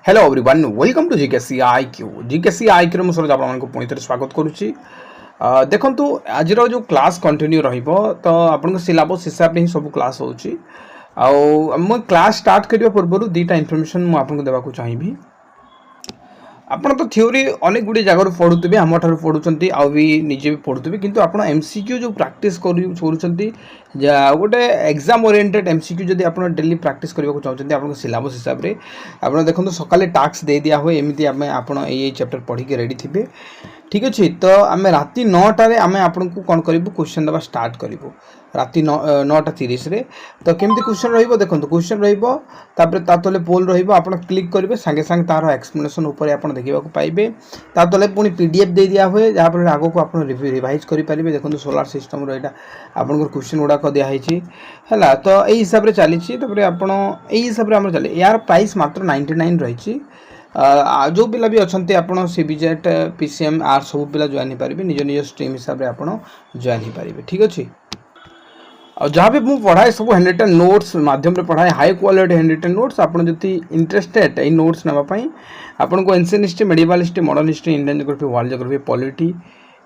Hello everyone welcome to GKC IQ GKC IQ में सरोज आपको पुणी थे स्वागत करुच्ची देखु आज जो क्लास कंटिन्यू तो आपन सिलेबस हिसाब से ही सब क्लास होची मु क्लास स्टार्ट करने पूर्व दुईटा इनफर्मेशन मुझे देवाक चाहिए। आपन तो थ्योरी अनेक गुड़ी जगह पढ़ुवे आम ठार पढ़ुंट आ भी निजे भी पढ़ुवे किंतु आप एमसीक्यू जो प्रैक्टिस कर गोटे एग्जाम ओरिएंटेड एमसीक्यू जब आप डेली प्रैक्टिस करने चाहते आप सिलेबस हिसाब से आप देखो सकाले टास्क दे दिया हुए एमती आप चैप्टर पढ़ी रेडी थे ठीक अच्छे। तो आम राति 9टार आम आपन को कौन करूँ क्वेश्चन देवा स्टार्ट करूँ राति 9:30 तो केमती क्वेश्चन रही देखो क्वेश्चन रही पोल रही आप क्लिक करेंगे सागे सागे तार एक्सप्लेनेशन उपर आप देखा पाइबे तले पुणी पीडीएफ दे दिया हुए जहाँफल आगे को आप रिवाइज करेंगे देखो सोलार सिस्टम रहा आपन क्वेश्चन गुड़ाक दिखाई है तो यही हिसाब से चली हिसाब से चले यार प्राइस मात्र 99 रही। जो पिला भी अच्छा आप सीबीजेट पीसीएम आर सब पिला जॉइन हो पारे निज निज स्ट्रीम हिसाब से आप जॉइन हो पारे ठीक अच्छे। और जहाँ भी मुझे पढ़ाए सब हैंड रिटन नोट्स माध्यम रे पढ़ाए high quality hand written notes आप इंटरेस्टेड ये नोट्स नापी आपन को ancient history medieval history modern history Indian geography world geography polity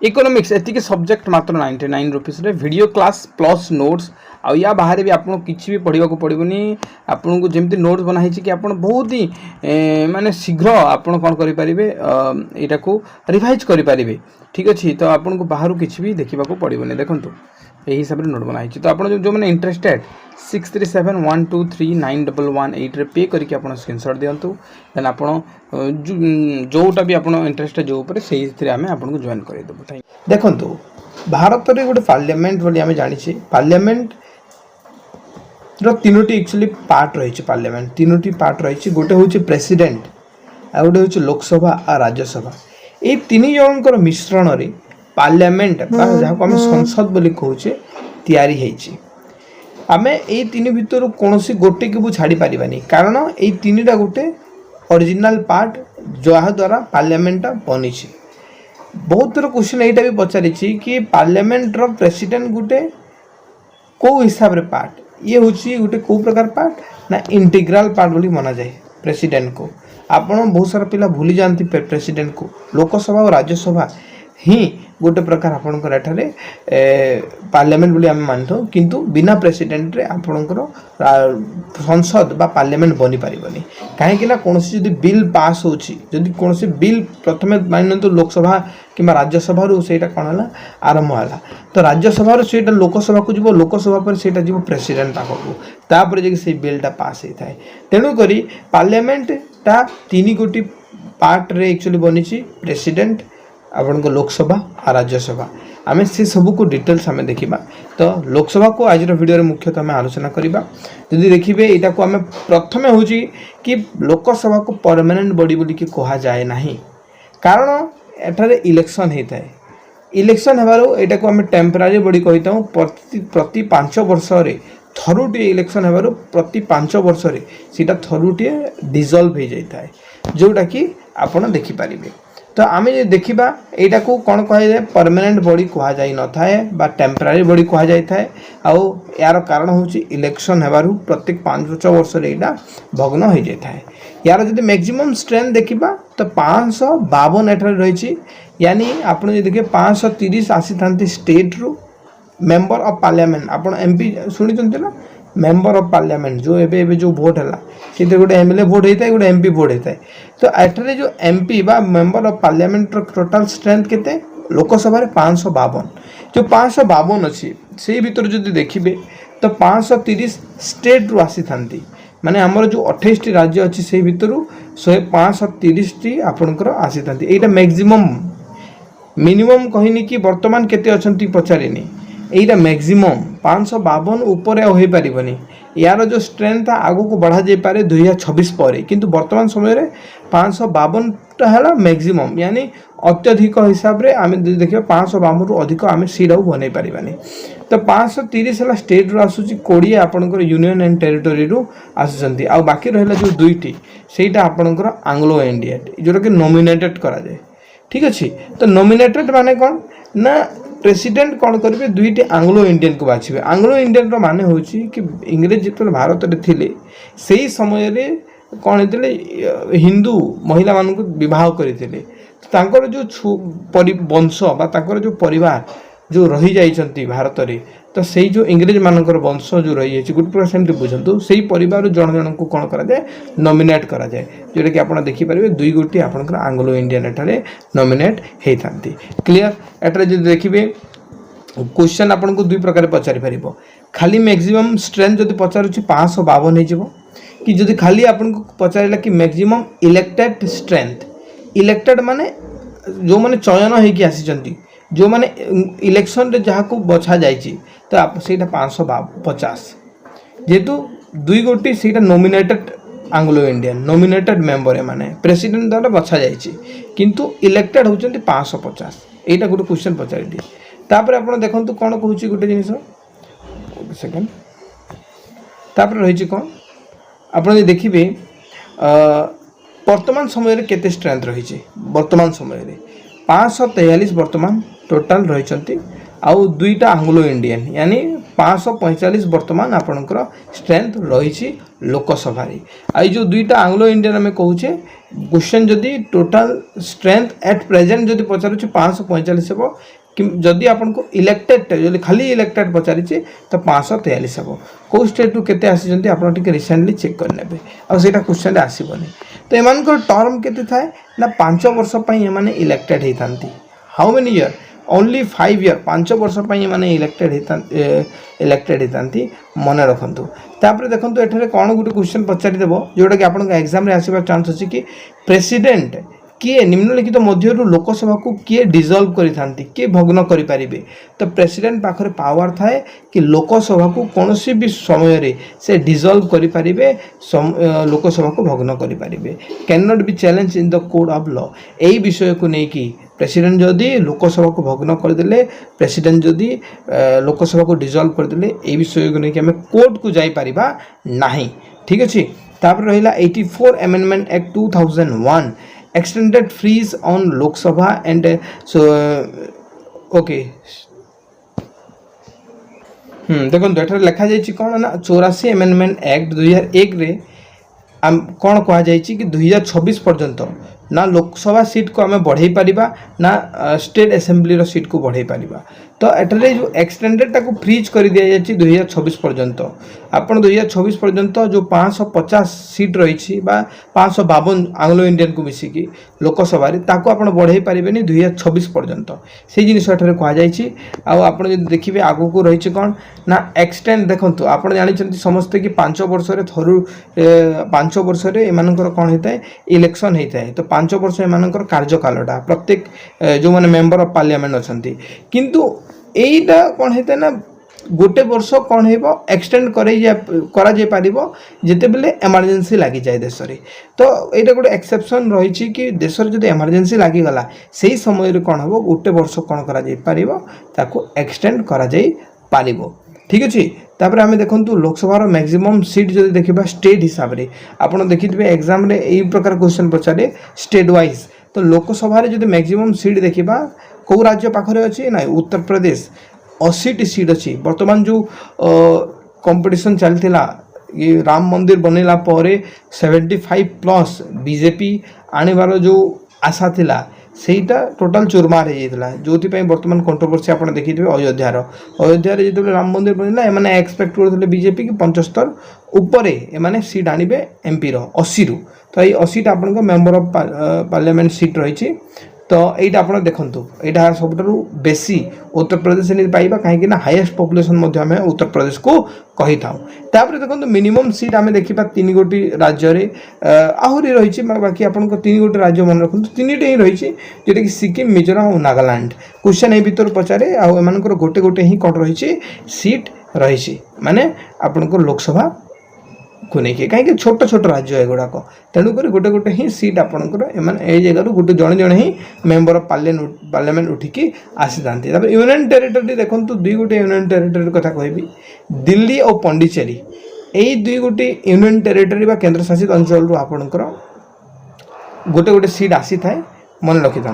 economics ethics subject मात्र 99 rupees video class plus notes आ या बाहर भी आपको किसी भी पढ़ा पड़ोनी आपन को जमी नोट्स बनाई कि आप बहुत ही माने शीघ्र आप कौन करेंगे यहाँ को रिवाइज करेंगे ठीक अच्छे। तो आपन को बाहर किसी भी देखा पड़ोनी देखो यही हिसाब से नोट बनाई तो आप जो मैंने इंटरेस्टेड 6371239118 रे पे करके आप स्क्रीनशॉट दिंतु देन आप जोटा भी आप इंटरेस्टेड जो से आम आपको जॉइन करदेबू। देखो भारत में गोटे पार्लियामेंट बोली आम जानी पार्लियामेंट तीनोटी एक्चुअली पार्ट रही पार्लियामेंट तीनोटी पार्ट रही गोटे हूँ प्रेसिडेंट आ गोटे हूँ लोकसभा और राज्यसभा ये तीन जनकर मिश्रण रे पार्लियामेंट जहाँ को आम संसद बोली कहूचे तैयारी है। आम ये तीन भितर कौन गोटे को छाड़ी पारिबानी कारण ये तीनटा गोटे ओरिजिनल पार्ट जहाँ द्वारा पार्लियामेंट बनी। बहुत थर क्वेश्चन यहाँ भी पचारि कि पार्लियामेंट रो प्रेसिडेंट गोटे कौ हिसाब रे पार्ट ये हूँ गोटे कौ प्रकार पार्ट ना इंटीग्राल पार्ट बोली मना जाए प्रेसिडेंट को। आपन बहुत सारा पिला भूली जाती प्रेसिडेंट को लोकसभा और राज्यसभा ही गोटे प्रकार आपणकर एठारे पार्लियामेंट बोली आम मानिथु किंतु बिना प्रेसिडेंट रे आपणकर संसद बा पार्लियामेंट बनी पारिबनी कहीं ना कौन जदि बिल पास होची जदि कौन बिल प्रथमे मानतु लोकसभा कि राज्यसभा सेटा कौन है आरंभ है तो राज्यसभा सेटा लोकसभा को जीव लोकसभा पर सेटा जीव प्रेसिडेंट पाखक तापर जे से बिलटा पास होता है तेणुक पार्लियामेंट टा तीन गोटी पार्ट रे एक्चुअली बनी प्रेसिडेंट आपन को लोकसभा और राज्यसभा आम से सब को डिटेल्स आम देखा। तो लोकसभा को आज वीडियो रे मुख्यतः आम आलोचना करवा जदि देखिए यहाँ को आम प्रथमे हूँ कि लोकसभा को परमानेंट बॉडी बोली कि कहा जाए ना कारण एठारे इलेक्शन होता है इलेक्शन हेबारू यहाँ को आम टेम्परारी बॉडी कही था प्रति 5 वर्ष थरुटे इलेक्शन हेबारू प्रति 5 वर्ष सीटा थरुटे डिजल्व हो जाता है जोटा कि आपड़ देखिपारे। तो आम देखा यहाँ को कौन कह परमानेंट बॉडी कह जाए न था टेम्परारी बॉडी कह जाए यार कारण हूँ इलेक्शन हेबारू प्रत्येक 5 वर्ष यहाँ भग्न हो जाता है। यार जब मैक्सिमम स्ट्रेंथ देखा तो 552 एठारे रही यानी आप देखिए 530 आसी था स्टेट रु मेंबर ऑफ पार्लियामेंट आप एमपी शुणी ना मेंबर ऑफ पार्लियामेंट जो एबे जो भोट है से गोटे एमएलए भोट होता है गोटे एमपी भोट होता है। तो एठारे जो एमपी बा member of parliament total strength केते लोकसभा 552 जो 552 अच्छी से भीतर जो देखिए तो 530 स्टेट रु आसी था माने आमर जो 28 राज्य अच्छी से भीतर 530 टी आपणकर आसी था यहाँ मैक्सिमम मिनिमम कहनी कि वर्तमान केते अछंती पचारिनी यहीटा मैक्सिमम 552 उपर हो पारबनी यार जो स्ट्रेंथ आगू को बढ़ा जाए पारे 2026 पर किंतु वर्तमान समय रे 552 है मैक्सिमम यानी अत्यधिक हिसाब से आम देखिए 552 रु अधिक आम सीट आउ बन पारानी। तो 530 है स्टेट रु आसूची 20 आपणकर यूनियन एंड टेरिटोरी रु आसुचंती आ बाकी रहा जो दुईटी सेटा आपणकर आंग्लो इंडियन जोटा कि नॉमिनेटेड करा जाए ठीक अच्छे। तो नॉमिनेटेड माने कौन ना प्रेसिडेंट कौन करेंगे दुईटी आंग्लो इंडियन को बाछिबे आंग्लो इंडियन रो माने होची कि इंग्रेज जो भारत में थिले से ही समय रे କ'ଣ ହେଇଥିଲେ ହିନ୍ଦୁ ମହିଳାମାନଙ୍କୁ ବିବାହ କରିଥିଲେ। ତାଙ୍କର ଯେଉଁ ବଂଶ ବା ତାଙ୍କର ଯେଉଁ ପରିବାର ଯେଉଁ ରହିଯାଇଛନ୍ତି ଭାରତରେ, ତ ସେଇ ଯେଉଁ ଇଂରେଜମାନଙ୍କର ବଂଶ ଯେଉଁ ରହିଯାଇଛି ଗୋଟେ ପ୍ରକାର ସେମିତି ବୁଝନ୍ତୁ, ସେଇ ପରିବାରରୁ ଜଣ ଜଣଙ୍କୁ କ'ଣ କରାଯାଏ ନମିନେଟ୍ କରାଯାଏ, ଯେଉଁଟାକି ଆପଣ ଦେଖିପାରିବେ 2 ଗୋଟି ଆପଣଙ୍କର ଆଙ୍ଗ୍ଲୋ ଇଣ୍ଡିଆନ୍ ଏଠାରେ ନମିନେଟ୍ ହେଇଥାନ୍ତି। କ୍ଲିୟର? ଏଠାରେ ଯଦି ଦେଖିବେ क्वेश्चन आपको 2 प्रकार पचारि पारिबो। खाली मैक्सिमम स्ट्रेंथ जदि पचारुछि 552 ହେଇଯିବ कि जदि खाली आपको पचारिला कि मैक्सिमम इलेक्टेड स्ट्रेंथ, इलेक्टेड माने जो माने चयन होइकि आसीचंती, जो माने इलेक्शन रे जहा को बछा जाइछि, तो आप सेटा 550 जेतु 2 गोटी सेटा nominated Anglo Indian nominated member माने प्रेसिडेंट द्वारा बछा जाइछि, किंतु इलेक्टेड होचंती 550। एटा गोटे क्वेश्चन पचारि दि। तापर आपण देखंतु कोन कहूछि गोटे जिनिस सेकंड। तापर रहिछि कोन आपण जे देखिबे वर्तमान समय रे केते स्ट्रेंथ रहिछि। वर्तमान समय रे 543 वर्तमान टोटल रहिचंती, आउ 2टा आंग्लो इंडियन यानी 545 वर्तमान आपणकर स्ट्रेंथ रहिछि लोकसभा रे। आई जो 2टा आंग्लो इंडियन हमें कहूछे क्वेश्चन जदि टोटल स्ट्रेंथ एट प्रेजेंट जदि पचारुछि 545 हेबो, जदि आपको इलेक्टेड जदि खाली इलेक्टेड पचारि तो 543 हे। कौ स्टेट केते आसी आप रिसेंटली चेक करने आ क्वेश्चन आसबनी। तो एम टर्म केते थाए ना 5 वर्ष एमाने इलेक्टेड होता। How many year? Only 5 year. 5 वर्ष एमाने इलेक्टेड होता मन रखु। तापर देखो ये कौन गोटे क्वेश्चन पचारिदेव जोटा कि आपको एग्जाम आसवा चांस अच्छी कि प्रेसिडेंट किए निम्नलिखित मध्यरु लोकसभा को किए डिजल्व करिथांती, किए भग्न करि पारिबे। तो प्रेसिडेंट पाखरे पावर थाए कि लोकसभा को कोनोसी भी समय रे से डिजल्व करि पारिबे, लोकसभा को भग्न करि पारिबे। Can not be challenge in the code of law. एई विषय को नै कि प्रेसिडेंट जदि लोकसभा को भग्न कर देले, प्रेसिडेंट जदि लोकसभा को डिजल्व कर देले, एई विषय को नै कि हमें कोर्ट को जाई पारिबा नाही। ठीक अछि। तापर रहिला 84 amendment act 2001 extended freeze on Lok Sabha and okay देखो एठार लिखा जाइछि कोन ना 84 अमेंडमेंट एक्ट 2001 रे कौन कह जाइछि कि 2026 पर्यंत ना लोकसभा सीट को आम बढ़ाई पारिबा ना स्टेट असेंबली रो सीट को बढ़ाई पारिबा। तो एठारे जो एक्सटेंडेड ताको फ्रीज कर दिया जाइछि 2026 पर्यंत। आपण 2026 पर्यंत जो 550 सीट रही बा 552 आंग्लो इंडियन को मिसिकी लोकसभा रे ताको आपण बढ़ाई पारिबेनी 2026 पर्यंत। से जिनिस एठारे कह जाइछि। आ आपण जे देखिबे आगु को रहिछि कोन ना एक्सटेंड देखंतु आपण जानि छथि समस्त कि 5 वर्ष रे थरु 5 वर्ष रे एमानकर कोन हेताय इलेक्शन हेताय। तो 5 वर्ष एमानकर कार्यकालटा प्रत्येक जो माने मेंबर ऑफ पार्लियामेंट अछंती, किंतु एटा कोन हेताय ना गोटे वर्ष कौन हो एक्सटेंड करा जाय पारिबो जेते बेले इमरजेंसी लागी जाए देश रे। तो एटा गोटे एक्सेप्शन रही कि देश रे जदि इमरजेंसी लागी गला सेही समय रे कौन हो गोटे वर्ष कौन करा जाय पारिबो ताको एक्सटेंड करा जाय पारिबो। ठीक अछि। तापर आमे देखंतु लोकसभा रो मैक्सिमम सीट जदि देखिबा स्टेट हिसाब रे आपण देखिथिबे एग्जाम रे एई प्रकार क्वेश्चन पचारे स्टेट वाइज। तो लोकसभा रे जदि मैक्सिमम सीट देखिबा को राज्य पाखरे अछि ना उत्तर प्रदेश 80 सीट अच्छी। बर्तमान जो कंपटीशन चलता ये राम मंदिर बनैला परे 75+ बीजेपी आनिबार जो आशा थिला सेटा टोटल चुरमार हो जाता जो बर्तमान कंट्रोवर्सी आप देखिए अयोध्या जो राम मंदिर बनला एमाने एक्सपेक्ट करते बीजेपी कि 75 ऊपर एमाने सीट आनिबे एमपी रो 80 रु। तो ये 80 आपन मेंबर ऑफ पार्लियामेंट सीट रही। तो यहीटा आप देखूँ यहाँ सब बेसी उत्तर प्रदेश नहीं पाइबा कहीं हाईएस्ट पॉपुलेशन आम उत्तर प्रदेश को कही था। तापर देखो मिनिमम सीट आम देखा 3 गोटी राज्य आहरी रही बाकी आप 3 गोटी राज्य मन रखु 3टे ही रही जोटा कि सिक्किम मिजोराम और नागालैंड। क्वेश्चन ये भर पचारे आमर गोटे गोटे ही कौन रही सीट रही माने आपंकर लोकसभा को लेकिन कहीं छोट छोट राज्य है गुड़ाक तेणुक गोटे गोटे ही सीट आपंकर ए जगह गोटे जड़े जड़े ही मेंबर ऑफ पार्लियामेंट उठिकी आसी था। यूनियन टेरिटरी देखो 2 गोटे यूनियन टेरिटरी कथा कहबी दिल्ली और पंडिचेरी यही 2 गोटे यूनियन टेरिटरी बा केंद्र शासित अंचल रू आपंकर गोटे गोटे सीट आसी थाए मन रखी था।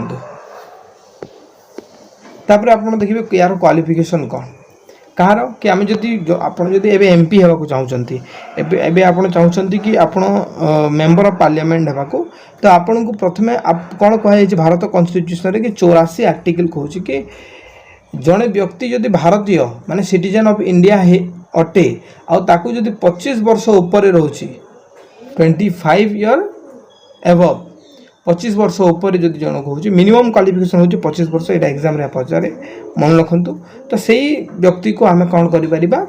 तापर आप देखिए यार क्वालिफिकेशन कौन କାହାର କି ଆମେ ଯଦି ଆପଣ ଯଦି ଏବେ ଏମ୍ପି ହେବାକୁ ଚାହୁଁଛନ୍ତି, ଏବେ ଆପଣ ଚାହୁଁଛନ୍ତି କି ଆପଣ ମେମ୍ବର ଅଫ୍ ପାର୍ଲିଆମେଣ୍ଟ ହେବାକୁ, ତ ଆପଣଙ୍କୁ ପ୍ରଥମେ କ'ଣ କୁହାଯାଇଛି ଭାରତ କନଷ୍ଟିଟ୍ୟୁସନରେ କି 84 ଆର୍ଟିକଲ କହୁଛି କି ଜଣେ ବ୍ୟକ୍ତି ଯଦି ଭାରତୀୟ ମାନେ ସିଟିଜେନ୍ ଅଫ୍ ଇଣ୍ଡିଆ ଅଟେ ଆଉ ତାକୁ ଯଦି 25 ବର୍ଷ ଉପରେ ରହୁଛି 25 ଇୟର୍ ଏଭଭ୍ 25 ବର୍ଷ ଉପରେ ଯଦି ଜଣକୁ ହେଉଛି ମିନିମମ୍ କ୍ୱାଲିଫିକେସନ୍ ହେଉଛି 25 ବର୍ଷ, ଏଇଟା ଏକ୍ଜାମ୍ରେ ପଚାରେ ମନେ ରଖନ୍ତୁ। ତ ସେଇ ବ୍ୟକ୍ତିକୁ ଆମେ କ'ଣ କରିପାରିବା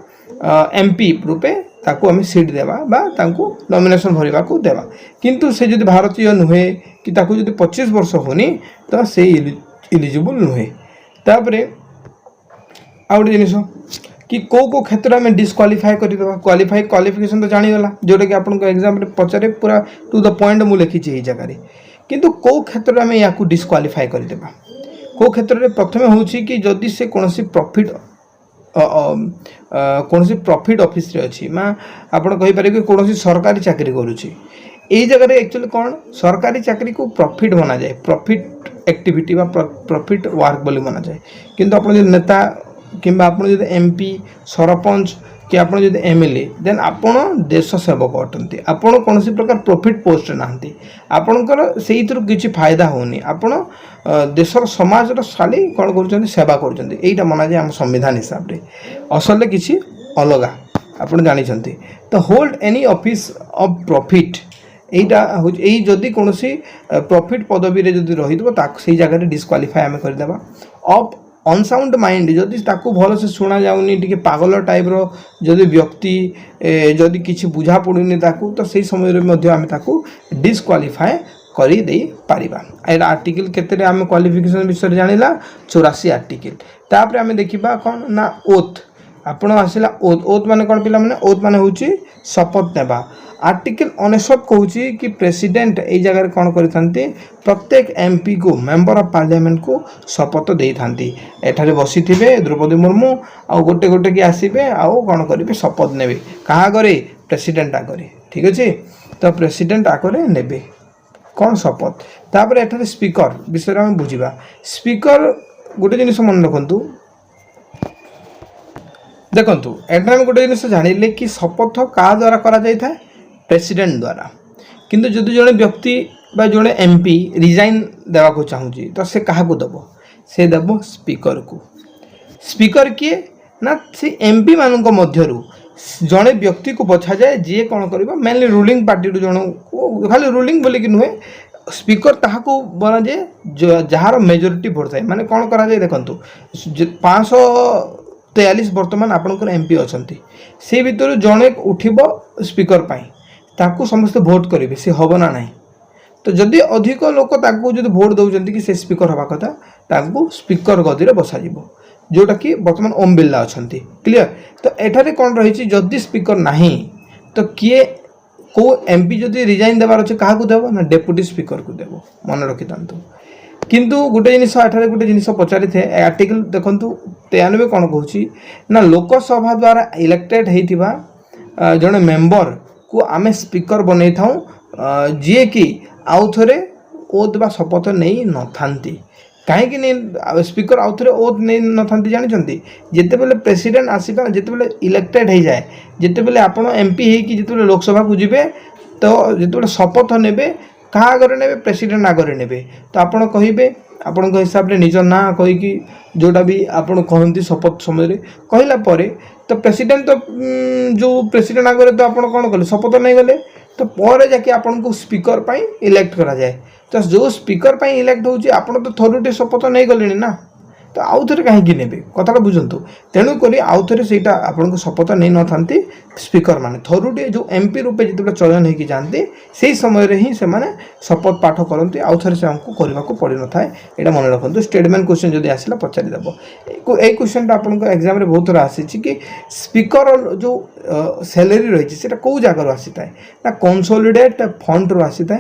ଏମ୍ପି ରୂପେ ତାକୁ ଆମେ ସିଟ୍ ଦେବା ବା ତାଙ୍କୁ ନମିନେସନ୍ ଭରିବାକୁ ଦେବା। କିନ୍ତୁ ସେ ଯଦି ଭାରତୀୟ ନୁହେଁ କି ତାକୁ ଯଦି 25 ବର୍ଷ ହେଉନି ତ ସେ ଇଲିଜିବୁଲ୍ ନୁହେଁ। ତାପରେ ଆଉ ଗୋଟେ ଜିନିଷ कि को क्षेत्र में डिस्क्वालीफाई करदेवा क्वालिफिकेशन तो जानीगला जोटा कि आपको एग्जाम पचारे पूरा टू द पॉइंट मुझे लिखी यही जगह किंतु कौ क्षेत्र में या डिस्क्वालीफाई करदेवा कौ क्षेत्र में प्रथम हूँ कि जदि से कौन प्रॉफिट ऑफिस रे अच्छी माँ आपड़ कहीपर कि कौन सरकारी चाकरी करुच्ची यही जगह एक्चुअली कौन सरकारी चाकरी को प्रॉफिट मना जाए प्रॉफिट एक्टिविटी प्रॉफिट वर्क बोली मना जाए किंतु आप नेता कि आप एमपी सरपंच कि आप एमएलए देन आपण देश सेवक अटंती आपण कौन प्रकार प्रॉफिट पोस्ट नहांती आपणकर से किसी फायदा होनी आपण देशर समाज खाली कौन कर सेवा करा मना जाए आम संविधान हिसाब से असल किसी अलग आप जानते तो hold any office of profit यहीटा यही जदि कौन प्रॉफिट पदवी जदि रही से जगह डिस्क्वालीफाई आम करदेवा ऑफ अनसाउंड माइंड जदि ताकू भल से शुणा जाऊनी टी पागल टाइप जदि व्यक्ति जदि किसी बुझा पड़ूनी ताकू तो सही समय आम ताकू डिस्क्वालीफाई कर दे पारिबा। एटा आर्टिकल केते आम क्वालिफिकेशन विषय जानिला 84 आर्टिकल। तापर आम देखिबा कौन ना ओथ आपण आसिला ओथ माने कौन पिला माने ओथ माने होची शपथ नेबा। आर्टिकल 99 कहूँ कि प्रेसिडेंट यही जगह कौन करते प्रत्येक एमपी को मेंबर ऑफ पार्लियामेंट को शपथ दे था एठारे बसी थे द्रौपदी मुर्मू आउ गोटे गोटे कि आसबे आउ कौन करेंगे शपथ ने क्या आगे प्रेसिडेंट आगे ठीक अच्छे तो प्रेसिडेंट आगे ने कौन शपथ तापर एठारे स्पीकर विषय में बुझा स्पीकर गोटे जिन मन रखु देखु एठार गोटे जिन जानिले कि शपथ क्या द्वारा करा जाए प्रेसिडेंट द्वारा किंतु जदि जड़े व्यक्ति बा जड़े एमपी रिजाइन देवा चाहूँगी तो से क्या दब से देव स्पीकर को स्पीकर किए ना से एमपी मानक मध्यरु जड़े व्यक्ति को बछा जाए जी कौन कर मेनली रूलिंग पार्टी जन खाली रूलिंग बोलिक नुहे स्पीकर ताहाको बना जाए जार मेजोरिटी भोट थाए माने कौन करा जाए देखंतु 543 वर्तमान आपनकर एमपी अछंती से भितर जड़े उठिबो स्पीकर पाई ताकू समस्त भोट करेंगे सी हम ना ना तो जदि अधिक लोक जब भोट दौरान कि से स्पीकर हवा कथा ताकू स्पीकर गदी में बसा जोटा कि बर्तमान ओम बिरला अच्छा क्लीयर। तो एठारे कौन रही जदि स्पीकर नहीं तो किए को एमपी जदि रिजाइन देवार अच्छे क्या देव ना डेप्यूटी स्पीकर को देव मन रखी था किंतु गोटे जिन गोटे जिन पचारि थे आर्टिकल देखु 93 कौन कहूँ ना लोकसभा द्वारा इलेक्टेड होता जड़े मेंबर को आम स्पीकर बनई था जी कि आउ थे ओथ बा शपथ नहीं न थांती कहीं नहीं स्पीकर आउ थे ओथ नहीं न थांती जानते जिते बेले प्रेसिडेंट आसपा जिते बेले इलेक्टेड हो जाए जिते बेले आप एमपी होगी जिते बेले लोकसभा को जीवे तो जिते बेले शपथ ने क्या आगे ने प्रेसिडेंट आगे ने तो आपड़ कहे आपण हिसाब से निज ना कहीकि जोटा भी आप कहती शपथ समय कहला तो प्रेसिडेंट तो जो प्रेसिडेंट आगे तो आप कौन कले शपथ नहीं गले तो पर जाके आपन को स्पीकर पाई इलेक्ट करा जाए तो जो स्पीकर पाई इलेक्ट होची आपन तो थरुटे शपथ नहीं गले ना तो आउ थे कहीं ने कथा बुझंतु तेणुक आउ थे से आपन को शपथ नहीं न था स्पीकर माने थरुटे जो एमपी रूपे जो चयन होगी जाते से समय ही से माने शपथ पाठ करते आउ थे से हमको करने को पड़ न था यहाँ मन रखु स्टेटमेंट क्वेश्चन जब आसला पचारिदेव यही क्वेश्चन आपन एग्जाम बहुत थोड़ा आसी कि स्पीकर जो सैलरी रही है कौ जगार आसी था ना कंसोलिडेट फंड रू आसी था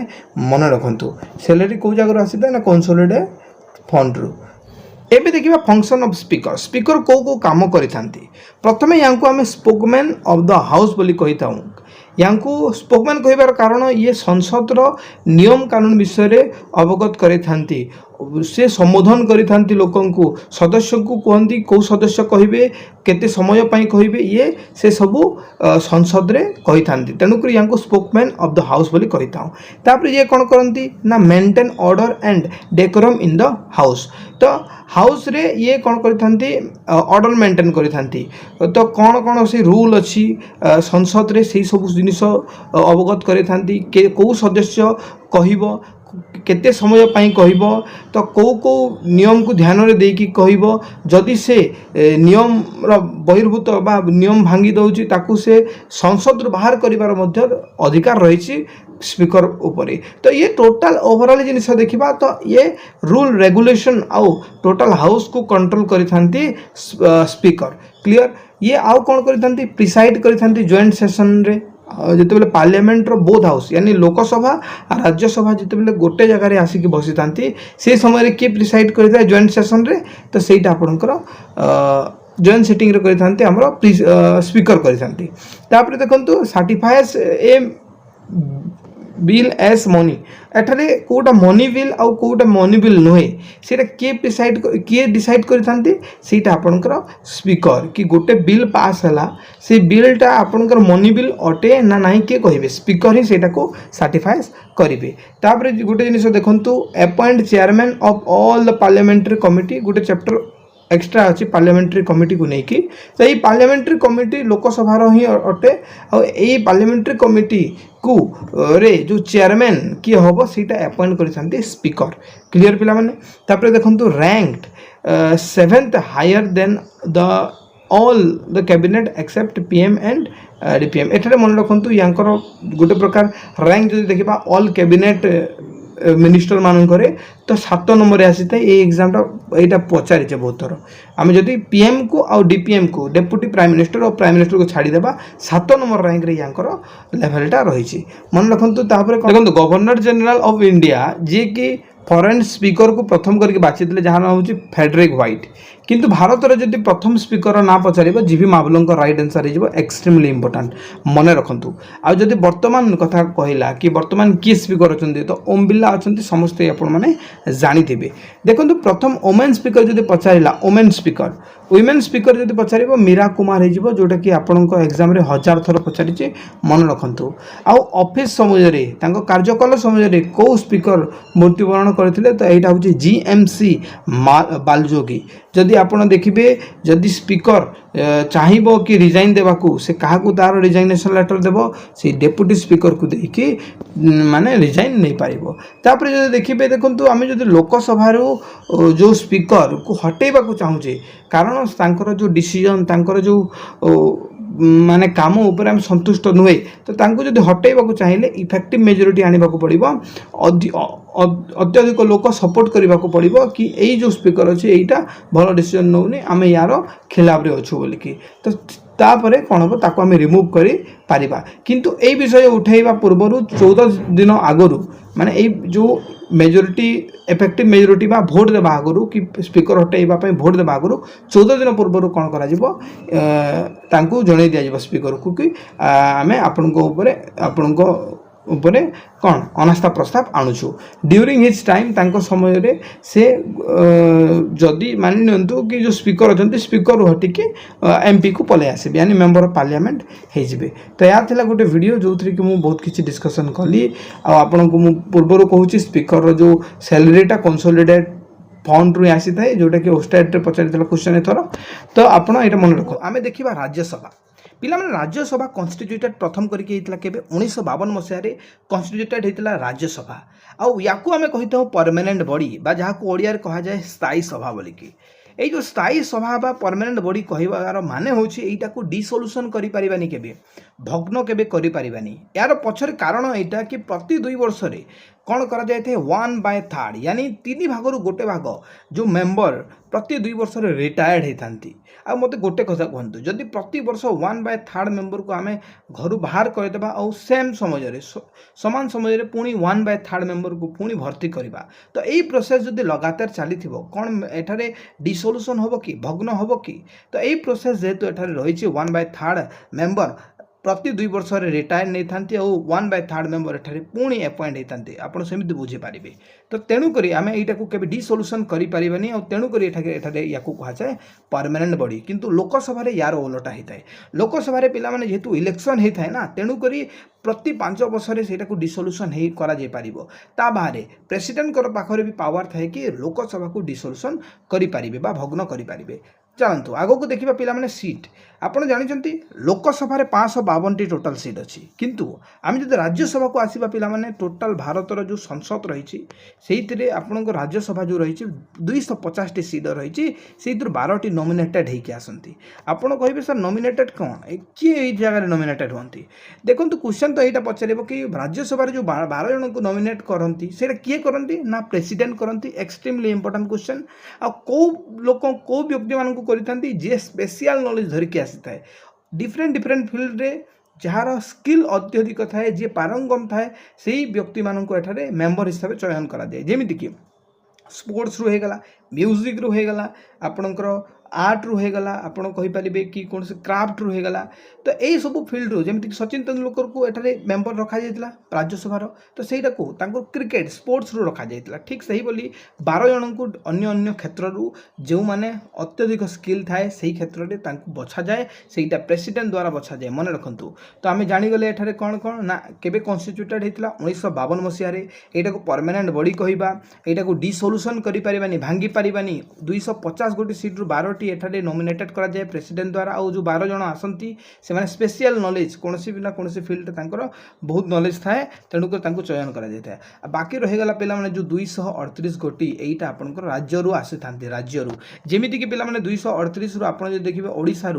मन रखु सैलरी कौ जगार आसी था ना कंसोलिडेट फंड रू। एबे देखिबा फंक्शन ऑफ स्पीकर स्पीकर को काम करिथांती प्रथमे यांको आमे स्पोकमैन ऑफ द हाउस बोली कहि थाउ यांको स्पोकमैन कहिबार कारण ये संसद रो नियम कानून विषय रे अवगत करिथांती से संबोधन करिथांती लोकंकु सदस्य को कहती कौ सदस्य कहिबे केते समय पई कहिबे ये से सबू संसद रे कहि थांती तेणुक यांको स्पोकमैन ऑफ द हाउस बोली कहिताऊ तापर ये कोन करंती ना maintain order and decorum in the house तो हाउस रे ये कोन करिथांती ऑर्डर मेंटेन करिथांती तो कोन कोन से रूल अछि संसद रे सेही सब जिनिस अवगत करिथांती के कौ सदस्य कहिबो केते समय पाई कहब तो कौ कौ नियम को ध्यान रे देकी कहब जदि से नियम बहिर्भूत बा नियम भांगी दउची ताकू से संसद बाहर करिवार मध्य अधिकार रही स्पीकर उपरे तो ये टोटल ओवरऑल जिनिस देखिबा तो ये रूल रेगुलेशन आउ टोटल हाउस को कंट्रोल करिथांती स्पीकर क्लियर ये आउ कोन करिथांती प्रिसाइड करिथांती जॉइंट सेशन रे जिते पार्लियामेंट रो बोथ हाउस यानी लोकसभा और राज्यसभा जिते गोटे जगार आसिक बसी था से समय किए प्रिसाइड करता जॉइंट सेशन रे तो सहीटा आपणकर जॉइंट सेटिंग रे करते आमर स्पीकर करते देखो certifiers a bill as money एठारे कोटा मनी बिल आउ कोटा मनी बिल नुहे सेटा किए प्रिसाइड किए डिसाइड करथांती सेटा आपनकर स्पीकर कि गोटे बिल पास हला से बिलटा आपनकर मनी बिल अटे ना नाही के कहिबे स्पीकर ही सेटा को सर्टिफाइज करिवे तापर गोटे जिनिस देखंतु appoint chairman of all the parliamentary committee गोटे चैप्टर एक्स्ट्रा अच्छी पार्लियामेंट्री कमिटी को लेकिन तो ये पार्लियामेंट्री कमिटी लोकसभार ही अटे और ये पार्लियामेंट्री कमिटी को रे जो चेयरमैन किए हम सीटा अपॉइंट कर स्पीकर क्लियर पिला माने तापर देखंतु ranked 7th higher than the all the cabinet except PM and DPM एठारे मन रखंतु यांकर गोटे प्रकार रैंक जदि देखिबा ऑल कैबिनेट मिनिस्टर मानकरे तो 7 नंबर आसी था ये एग्जाम यहाँ पचारे बहुत थर आम जदि पीएम को आउ डीपीएम को डेप्यूटी प्राइम मिनिस्टर और प्राइम मिनिस्टर को छाड़ीदेवा 7 नंबर रैंक रे यांकर लेवलटा रही मन रखु देखो गवर्नर जनरल ऑफ इंडिया जी कि फॉरेन स्पीकर को प्रथम करके बाछी जहाँ नाम हूँ फेडरिक व्हाइट किंतु भारत रे जदि प्रथम स्पीकर ना पचार जीवी मावलों राइट आंसर हो एक्सट्रीमली इंपोर्टेंट मन रखु आ जदि वर्तमान कथा कहला कि वर्तमान किए स्पीकर अच्छा तो ओम बिरला अच्छा समस्ते आपने जानी देखो प्रथम ओमेन स्पीकर जदि पचारा ओमेन स्पीकर वुमेन स्पीकर जदि पचार मीरा कुमार हो जोटा कि आपण एग्जाम 1000 थर पचारि मन रखु आउ ऑफिस समय कार्यकाल समय कौ स्पीकर मृत्युवरण करते तो यहाँ हूँ जीएमसी बालजोगी जदि आपण देखिए जदि स्पीकर चाहिए कि रिजाइन देवाकू से क्या तार रिजाइनेशन लेटर देव से डेप्यूटी स्पीकर को देकी माने रिजाइन नहीं पार तापर जो देखिए देखो आम जो लोकसभा जो स्पीकर को हटेबा चाहूचे कारण तांकर जो डिसीजन तांकर जो माने काम ऊपर हम संतुष्ट नुहे तो तांको जदि हटेबा चाहिए इफेक्टिव मेजोरिटी आने को पड़ो अत्यधिक लोक सपोर्ट करने को पड़ो कि यही जो स्पीकर अच्छे यहाँ भल डिसीजन नौनी आम यार खिलाफ रे अच्छु बोलिकी तो तापर कौन हम ताको आम रिमूव करि पारिबा किंतु ए विषय उठेबा पूर्व 14 दिन आगु माने ए जो मेजोरिटी इफेक्टिव मेजोरिटी बा भोट देवा आगु कि स्पीकर हटेबा भोट देवा आगु 14 दिन पूर्व कौन कर जन दिज्व स्पीकर को कि आम आपण कौन अनास्था प्रस्ताव आणुछु ड्यूरिंग हिज टाइम तांको समय रे से जदि मानि नियंतु कि जो स्पीकर अच्छा स्पीकर हटिके एमपी को पलै आसबे यानी मेंबर ऑफ पार्लियामेंट होइजिबे तो या थिला गोटे वीडियो जो थी कि मु बहुत किछि डिस्कशन कली आ आपन को मु पूर्व कहूछि स्पीकर रो जो सैलरीटा कंसोलिडेट फंड रु आसी थाए जोटा कि ओस्टेट रे पचारितला क्वेश्चन एथर तो आपण एटा मन रखो आमे देखिबा राज्यसभा पिला माने राज्यसभा कन्स्टिट्यूटेड प्रथम करके होता केबे 1952 मसीह कन्स्टिट्यूटेड होता राज्यसभा आउ याकू आमे कहिथौ परमानेंट बॉडी बा जहाको ओडिया रे कहा जाए स्थायी सभा बोलिकी ये जो स्थायी सभा बा परमानेंट बॉडी कहबार माने होछि एटा को डिसोल्यूशन करि परिबानी केबे भग्न केबे करि परिबानी यार पछर कारण एटा कि प्रति 2 वर्ष रे कौन करा जाए थे 1/3 यानी 3 भागरु गोटे भाग जो मेंबर प्रति 2 वर्ष रे रिटायर्ड होती आ मते गोटे कथा कहतु जदि प्रति वर्ष 1/3 मेंबर को आमे घर बाहर करदेबा और सेम समय रे समान समय रे पुणी 1/3 मेंबर को पुणी भर्ती करवा तो यही प्रोसेस जदि लगातार चली कौन एठारे डिसोल्यूशन होबो कि भग्न होबो कि तो यही प्रोसेस जेहेतु एठारे रही 1/3 मेंबर प्रति 2 वर्ष रिटायर नहीं था और 1/3 मेंबर एठारे पुणी अपॉइंट होता आपड़ सेमती बुझीपारे। तो तेणुक आम यहाँ को डिसोल्यूशन करें और तेणुक या कहुए परमानेंट बॉडी किंतु लोकसभा यार ओलटा होता है। लोकसभा पिला माने जेहेतु इलेक्शन होता है ना तेणुक प्रति 5 वर्ष से डिसोल्यूशन ता बाहर प्रेसिडेंट पाखे भी पावर थाए कि लोकसभा को डिसोल्यूशन करें भग्न करें। चलतु आग को देखा पिला सीट आपड़ जानते लोकसभा 552 टोटाल सीट अच्छी किंतु आम जो राज्यसभा को आसवा पिला टोटाल भारतर जो संसद रही से आपण राज्यसभा जो रही 250 सीट रही से 12टी नॉमिनेटेड होके आसती। आपड़ कहे सर नॉमिनेटेड कौन किए जगह नॉमिनेटेड होती देखो क्वेश्चन तो यहाँ पचार कि राज्यसभा जो 12 जन को नॉमिनेट करती से किए करती ना प्रेसिडेंट करती एक्सट्रीमली इंपोर्टेंट क्वेश्चन आ कौ लोक कौ व्यक्ति मान करते जे स्पेशल नॉलेज धरिकी आसी थाए डिफरेंट डिफरेंट फील्ड रे जार स्किल अत्यधिक थाए जी पारंगम थाए से व्यक्ति मानक एठारे मेंबर हिसाब से चयन करा जाए जेमिति कि स्पोर्ट्स रू होगला म्यूजिक रू होगला आपणकर आर्ट रू होगला आपड़ कहींपारे कि कौन से क्राफ्ट रू होगला तो यही सब फील्ड रू जमीक सचिन तेंदुलकर को एठारे मेंबर रखा जाइतिला राज्यसभार तो सहीटा को क्रिकेट स्पोर्ट्स रू रखा जाइतिला ठीक सही बोली 12 जन को अन्य अन्य क्षेत्र जो माने अत्यधिक स्किल थाए से क्षेत्र में बछा जाए सेटा प्रेसिडेंट द्वारा बछा जाए मन रखु। तो आम जाणीगले एठारे कौन कौन ना केबे कन्स्टिट्यूटेड होता 1952 मसीह यहाँ को परमानेंट बॉडी कहवा यहाँ को डिसोल्यूशन करें भांगी पारानी 250 गोटी सीट्रु 12टी एठारे नॉमिनेटेड करा जाए प्रेसिडेंट द्वारा और जो 12 जन आसती से स्पेशल नॉलेज कौन ना कौन फील्ड बहुत नॉलेज थाए तेणुक चयन कर बाकी रहीगला पिला जो 238 गोटी यहीटा आपंकर राज्य आसी था राज्य जमीती कि पिला 238 रु आप देखिए ओडिशा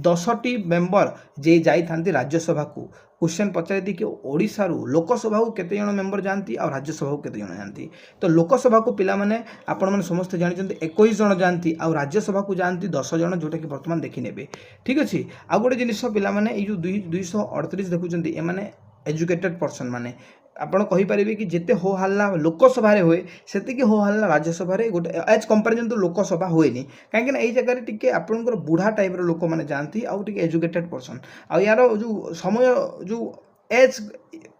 10टी मेंबर जे जाती राज्यसभा को क्वेश्चन पचारि कि ओडिशा लोकसभा को केते जन मेंबर जाती और राज्यसभा को केते जन जाती तो लोकसभा को पिला माने आपण माने समस्त जानते 21 जन जाती और राज्यसभा को जाती 10 जन जोटा कि बर्तमान देखिने ठीक अच्छे आ गोटे जिनिस पिला माने जो 238 देखुं एमाने एजुकेटेड पर्सन माने आपड़ कहींपारे कि जिते हो हल्ला लोकसभा हुए से हो हल्ला राज्यसभा गोटे एज कंपेरिजन तो लोकसभा हुए कहीं यही जगह टी आपंकर बुढ़ा टाइप लोक मैंने जाती आउ एजुकेटेड पर्सन आ यार जो समय जो एज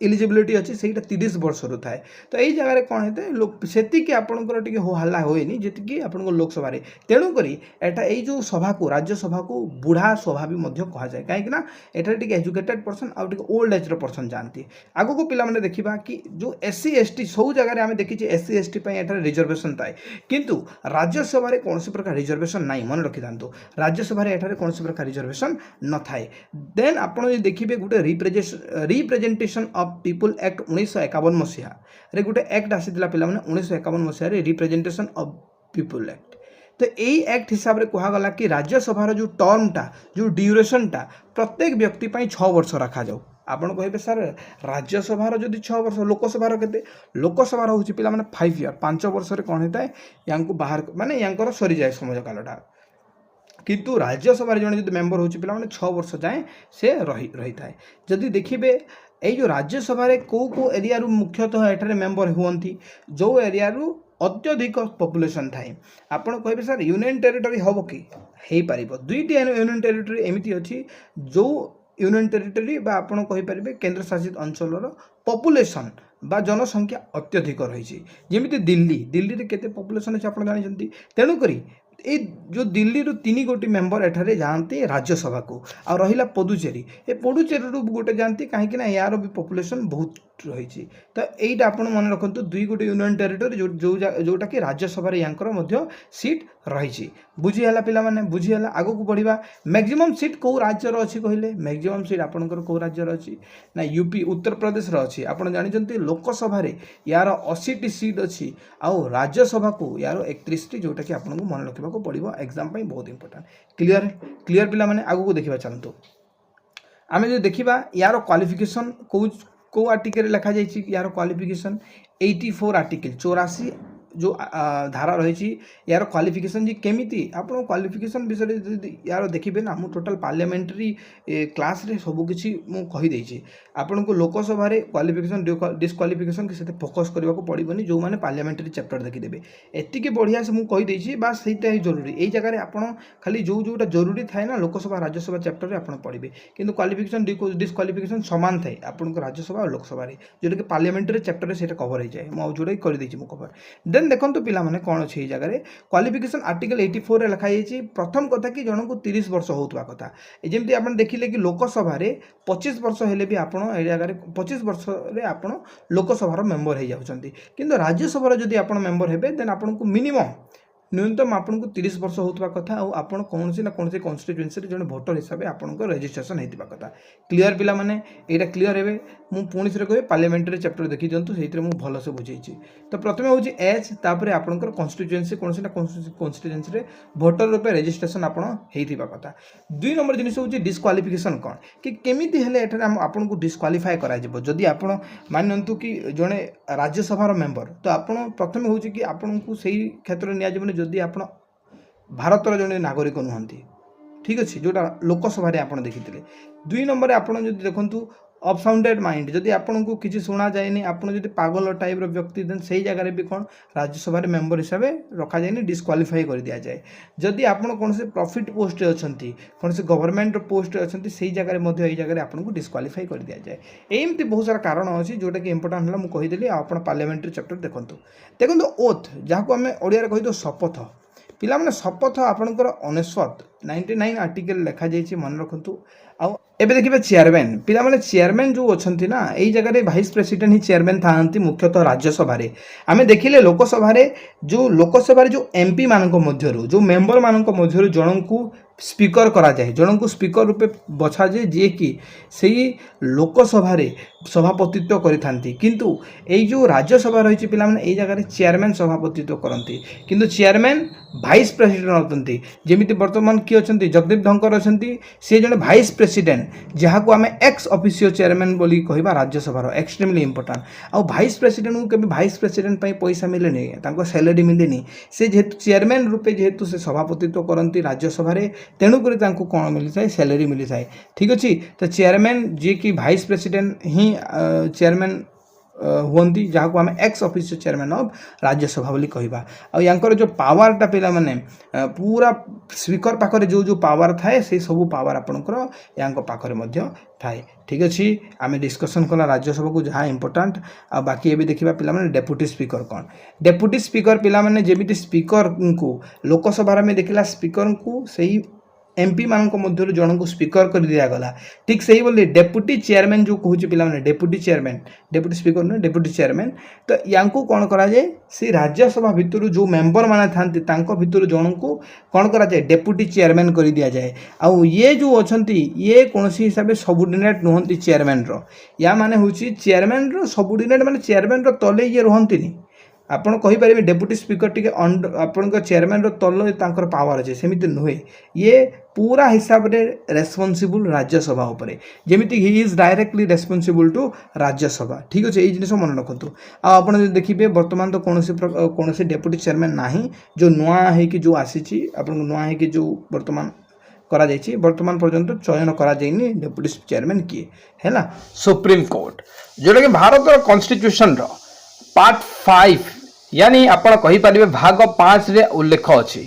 इलिजिबिलिटी अच्छी से 30 वर्ष रु थाए तो यही जगह कौन होता है से आपंकर टी हो हल्ला हुए जी आप लोकसभा तेणुक एटा जो सभा को राज्यसभा को बुढ़ा सभा भी कह जाए कहीं एठारे एजुकेटेड पर्सन आउ ओल्ड एज पर्सन जाती आग को पिला देखा कि जो SC ST सब जगह आम देखी SC ST रिजर्वेशन थाए किंतु राज्यसभा कौन प्रकार रिजर्वेशन ना मन रखी था राज्यसभा एठारे कौन प्रकार रिजर्वेशन न थाए देन आप देखिए गोटे रिप्रेजेंटेशन ऑफ पीपल एक्ट 1951 मसीहा रे गोटे एक्ट आसीला पिला 1951 मसीह रिप्रेजेंटेशन ऑफ पीपल एक्ट तो यही एक्ट हिसाब से कहगला कि राज्यसभार जो टर्मटा जो ड्यूरेशनटा प्रत्येक व्यक्ति 6 वर्ष रखा जाऊ आपन कहे सर राज्यसभार जदि 6 वर्ष लोकसभार के लोकसभार हूँ पिला 5 ईयर 5 वर्ष कौन होता है या बाहर माने या सरी जाए समय कालटा किंतु राज्यसभा जन जो मेंबर हो पिला 6 वर्ष जाए से रही थाए जदि देखिए ये जो राज्यसभा को एरिया मुख्यतः एठारे मेंबर हुंती जो एरिया अत्यधिक पॉपुलेशन थाए आपड़ कहे सर यूनियन टेरिटरी हम कि हो पार 2टी यूनियन टेरिटरी एमती अच्छी जो यूनियन टेरिटरी आपड़ कहींपारे केन्द्र शासित अंचल पॉपुलेशन बा जनसंख्या अत्यधिक रही जमी दिल्ली रे केते पॉपुलेशन अच्छे आप जानते तेणुक ये जो दिल्ली 3 गोटी मेंबर एठारे जाती राज्यसभा को आ रहा पुडुचेरी ये पुडुचेरी गोटे जाती कहीं यार भी पॉपुलेशन बहुत रही तो यहीटा आप मन रखु 2 गोटी यूनियन टेरिटरी जोटा कि राज्यसभा यहाँ सीट रही बुझीगला पे बुझीगला आग को बढ़ा मैक्सिमम सीट कौ राज्य अच्छी कहले मैक्सिमम सीट आपंकर कौ राज्य अच्छी ना यूपी उत्तर प्रदेश अच्छी आप जानते लोकसभा यार 80टी सीट अच्छी आउ राज्यसभा को यार 31टी जोटा कि आपको मन रखा पड़ो एग्जाम बहुत इंपोर्टेंट क्लियर क्लियर पिला माने आगु को देखा चलतु आम जो देखा यार क्वालिफिकेशन कौ आर्टिकल लिखा जाइए यार क्वालिफिकेशन 84 आर्टिकल 84 जो धारा रही यार क्वालिफिकेशन जी केमिति आपण क्वालिफिकेशन विषय यार देखिए ना मु टोटल पार्लियामेंट्री क्लास रे सब किछि मु कहि देछि आपण को लोकसभा रे क्वालिफिकेशन डिस्क्वालिफिकेशन के साथे फोकस करबा को पड़िबनी जो माने पार्लियामेंट्री चैप्टर देखि देबे एतिके बढ़िया से मु कहि देछि बस सेटा ही जरूरी एई जगह रे आपण खाली जो जोटा जरूरी थाए ना लोकसभा राज्यसभा चैप्टर रे आपण पढ़िबे किंतु क्वालिफिकेशन डिस्क्वालिफिकेशन समान थाए आपण को राज्यसभा और लोकसभा रे जोटा कि पार्लियामेंट्री चैप्टर रे सेटा कवर हो जाए मु जोटा कर देछि मु कवर देन देखंतु पिला माने कोन अछि ए जगह रे क्वालिफिकेशन आर्टिकल 84 रे लिखा जायछि प्रथम कथा कि जन को 30 वर्ष होतबा कथा जेमति आपण देखिले कि लोकसभा रे 25 वर्ष हेले भी आपण ए जगह रे 25 वर्ष रे आपण लोकसभा रो मेंबर हे जाउछंती किंतु राज्यसभा रो जदि आपण मेंबर हेबे देन आपण को मिनिमम न्यूनतम आपन को 30 वर्ष होतबा कथा और आपन कौन सी ना कौन सी कॉन्स्टिट्यूएंसी रे जने वोटर हिसाब से आपन को रजिस्ट्रेशन हेतिबा कथा क्लियर पिला माने एटा क्लियर हेबे मु पुणी से कहे पार्लियामेंट्री चैप्टर देखि जंतु सेहितरे मु भलो से बुझेछि तो प्रथमे होछि एज तापरे आपन को कॉन्स्टिट्यूएंसी कौन सी ना कॉन्स्टिट्यूएंसी रे वोटर रूपे रजिस्ट्रेशन आपन हेतिबा कथा दुई नंबर जिनिस होछि डिस्क्वालिफिकेशन कोन कि केमिति हेले एटा आपन को डिस्क्वालिफाई करा जिवो जदि आपन मानंतु कि जने राज्यसभा रो मेंबर तो आपन प्रथमे होछि कि आपन को सही क्षेत्र निया जिवने जदि आपण भारतर जने नागरिक नुहंती ठीक अच्छे जोटा लोकसभा आप देखी दुई नंबर आपड़ जो देखु अपसाउंडेड माइंड जदि आपन को किसी शुणा जाए आपन जदि पागल टाइप रो व्यक्ति देन सही जगह भी कौन राज्यसभा मेंबर हिसाब से रखा जाए डिस्क्वालिफाई कर दिया जाए जदि आपन कौन से प्रॉफिट पोस्ट अच्छी कौन से गवर्नमेंट पोस्ट अच्छी से जगह जगह आपन को डिस्क्वालिफाई कर दिया जाए एमती बहुत सारा कारण अच्छी जोटा कि इंपोर्टाट है मुझे कहीदेली आप पार्लियामेंट्री चैप्टर देखो ओथ जहाँ को आम ओडिया कहीद शपथ पिला माने शपथ आपनकर 99 आर्टिकल लिखा जाइए मन रखु एबे देखिए चेयरमैन पिला माने चेयरमैन जो अच्छी ना यही जगह भाइस प्रेसिडेंट ही चेयरमैन था मुख्यतः राज्यसभा आम देखिले लोकसभा जो एमपी मानक मध्यरु जो मेंबर मानक मध्यरु जन को स्पीकर करा जाए जन को स्पीकर रूपे बछा जाए जी कि सही लोकसभा सभापतित्व करिथांती किंतु एई जो राज्यसभा रही पिला माने एई जगह चेयरमैन सभापतित्व करती किंतु चेयरमैन भाइस प्रेसिडेंट होती जेमिति वर्तमान किए अछंती जगदीप धनकर अछंती से जने भाइस प्रेसिडेंट जहाँ को आम एक्स ऑफिशियो चेयरमैन बोली कहबा राज्यसभा एक्सट्रीमली इंपोर्टेंट आउ भाइस प्रेसिडेंट को केबे भाइस प्रेसिडेंट पई पैसा मिलेनी तांको सैलरी मिलेनी से जेहेतु चेयरमैन रूपे जेहेतु से सभापतित्व करती राज्यसभा तेणुक कौन मिली थाए सैलरी मिली थाए ठीक अच्छे तो चेयरमैन जी कि भाइस प्रेसिडेंट ही चेयरमैन हुंती जहाँ को आम x office chairman of Rajya Sabha बोली कहबा आंकर जो पावरटा पिला माने पूरा स्पीकर पाखरे जो जो पावर थाए से सब पावर आपनकर यांको पाखरे मध्य थाए ठीक अच्छे आम डिस्कसन कला राज्यसभा को जहाँ इंपोर्टाट आ बाकी ये देखा पिला माने डेप्यूटी स्पीकर कौन डेप्यूटी स्पीकर पिला माने जेमिति स्पीकर को लोकसभा में देखला स्पीकर को सही एमपी मानक मध्य जन को स्पीकर कर दिया गला ठीक सही बोली डेप्यूटी चेयरमैन जो कहूँ पिला माने डेप्यूटी चेयरमैन डेप्यूटी स्पीकर नुहे डेप्यूटी चेयरमैन तो या कौन करा जाए से राज्यसभा भितर जो मेंबर माने थांती तांको भितर जन को कौन करा जाए डेप्यूटी चेयरमैन कर दिया जाए आउ ये जो अच्छी ये कौन हिसाब से सबोर्डिनेट नुहंती चेयरमैन या माने हूँ चेयरमैन सबोर्डिनेट माने चेयरमैन तले ये रुहंती आपन कहि परिबे डेप्यूटी स्पीकर टिके आपन चेयरमैन तल तांकर पावर अच्छे सेमिति नुहे ये पूरा हिसाब रे रेस्पॉन्सिबल राज्यसभा उपरे जेमिति he is directly responsible to Rajya Sabha ठीक अच्छे ये जिनिस मन रखु आप देखिए बर्तमान तो कौन डेप्यूटी चेयरमैन नाही जो नुआ है कि जो आसी आपन नुआ है कि जो बर्तमान करा जाइए बर्तमान पर्यंत चयन करा जाइनी डेप्यूटी चेयरमैन किए है ना सुप्रीम कोर्ट जोटा कि भारत कॉन्स्टिट्यूशन रो पार्ट 5 यानी आपण कहि परिबे भाग 5 रे उल्लेख अछि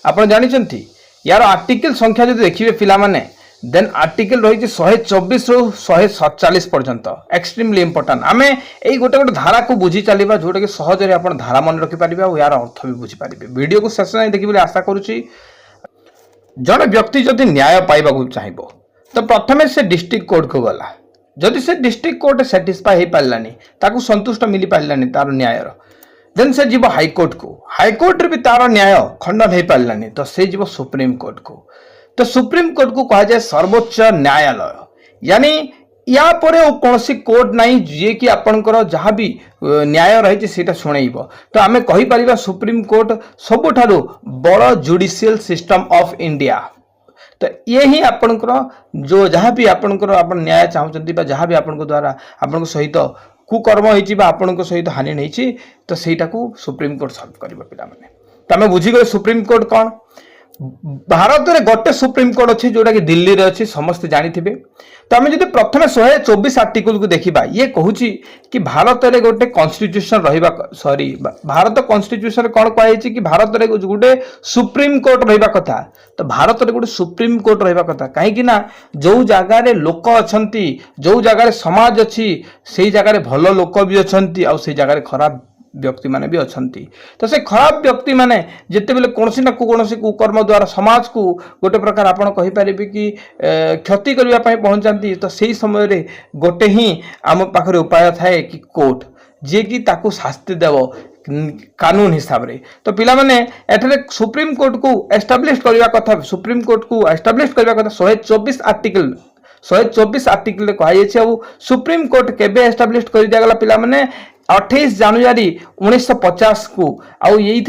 आपण जानिछंती यार आर्टिकल संख्या जदि देखिबे पिला माने देन आर्टिकल रही 124 रु 147 पर्यंत एक्सट्रीमली इंपोर्टेंट आमे एई गोटे गोटे धारा को बुझी चलीबा जोटा कि सहज रे आपण धारा मन रखि परिबे और यार अर्थ भी बुझी परिबे वीडियो को शेष नहीं देखि बोले आशा करूची जने व्यक्ति जदि न्याय पाइबा को चाहिबो तो प्रथमे से डिस्ट्रिक्ट कोर्ट को गला जदि से डिस्ट्रिक्ट कोर्ट सैटिस्फाई हो पारानी ताकू संतुष्ट मिल पारानी तार न्याय देन से जीव हाईकोर्ट को हाईकोर्ट रे भी तार न्याय खंडन हो पारानी तो से जीव सुप्रीम कोर्ट को तो सुप्रीम कोर्ट को कहा जाए सर्वोच्च न्यायालय यानी या परे कौन कोर्ट नहीं जी कि आपंकर जहाँ भी न्याय रही है शुणेब तो आम कहीपर सुप्रीम कोर्ट सबुठारु बड़ जुडिशियल सिस्टम ऑफ इंडिया तो ये ही आपंकर जो जहाँ भी आपंकर आप न्याय चाहते जहाँ भी आपण द्वारा आपण सहित कुकर्म होइछि बा आपनको सहित हानि नहीं तो सेटा को सुप्रीम कोर्ट सॉल्व करिवो पिला माने तमे बुझी गए सुप्रीम कोर्ट कौन भारत में गोटे सुप्रीम कोर्ट अच्छी जोटा कि दिल्ली रे अच्छी समस्त जानिथिबे तो आम जो प्रथम 124 आर्टिकल को देखा ये कहूँ कि भारत में गोटे कन्स्टिट्यूशन रहा सॉरी भारत कन्स्टिट्यूशन कौन कहुई कि भारत में गोटे सुप्रीम कोर्ट रहा कथा तो भारत में गोटे सुप्रीम कोर्ट रहा कथा कहीं जो जगार लोक अच्छा जो जगार समाज अच्छी से जगार भल लोक भी अच्छा आ जगार खराब व्यक्ति माने भी अच्छी तो से खराब व्यक्ति माने जिते बेले कौन ना कौन कुकर्म द्वारा समाज को गोटे प्रकार आपड़ कहीपर कि क्षति करने पहुंचाती तो सही समय गोटे ही आम पाखे उपाय थाए कि कोर्ट जी कि ताकू शास्ति देव कानून हिसाब से तो पिला माने एठारे सुप्रीम कोर्ट को एस्टाब्लिश करने कथा सुप्रीम कोर्ट को एस्टाब्लिश करने कथा 124 आर्टिकल 124 आर्टिकल कहुई सुप्रीम कोर्ट केबे एस्टाब्लिश कर दिया गला पिला माने 28 जनवरी 1950 को आउ ये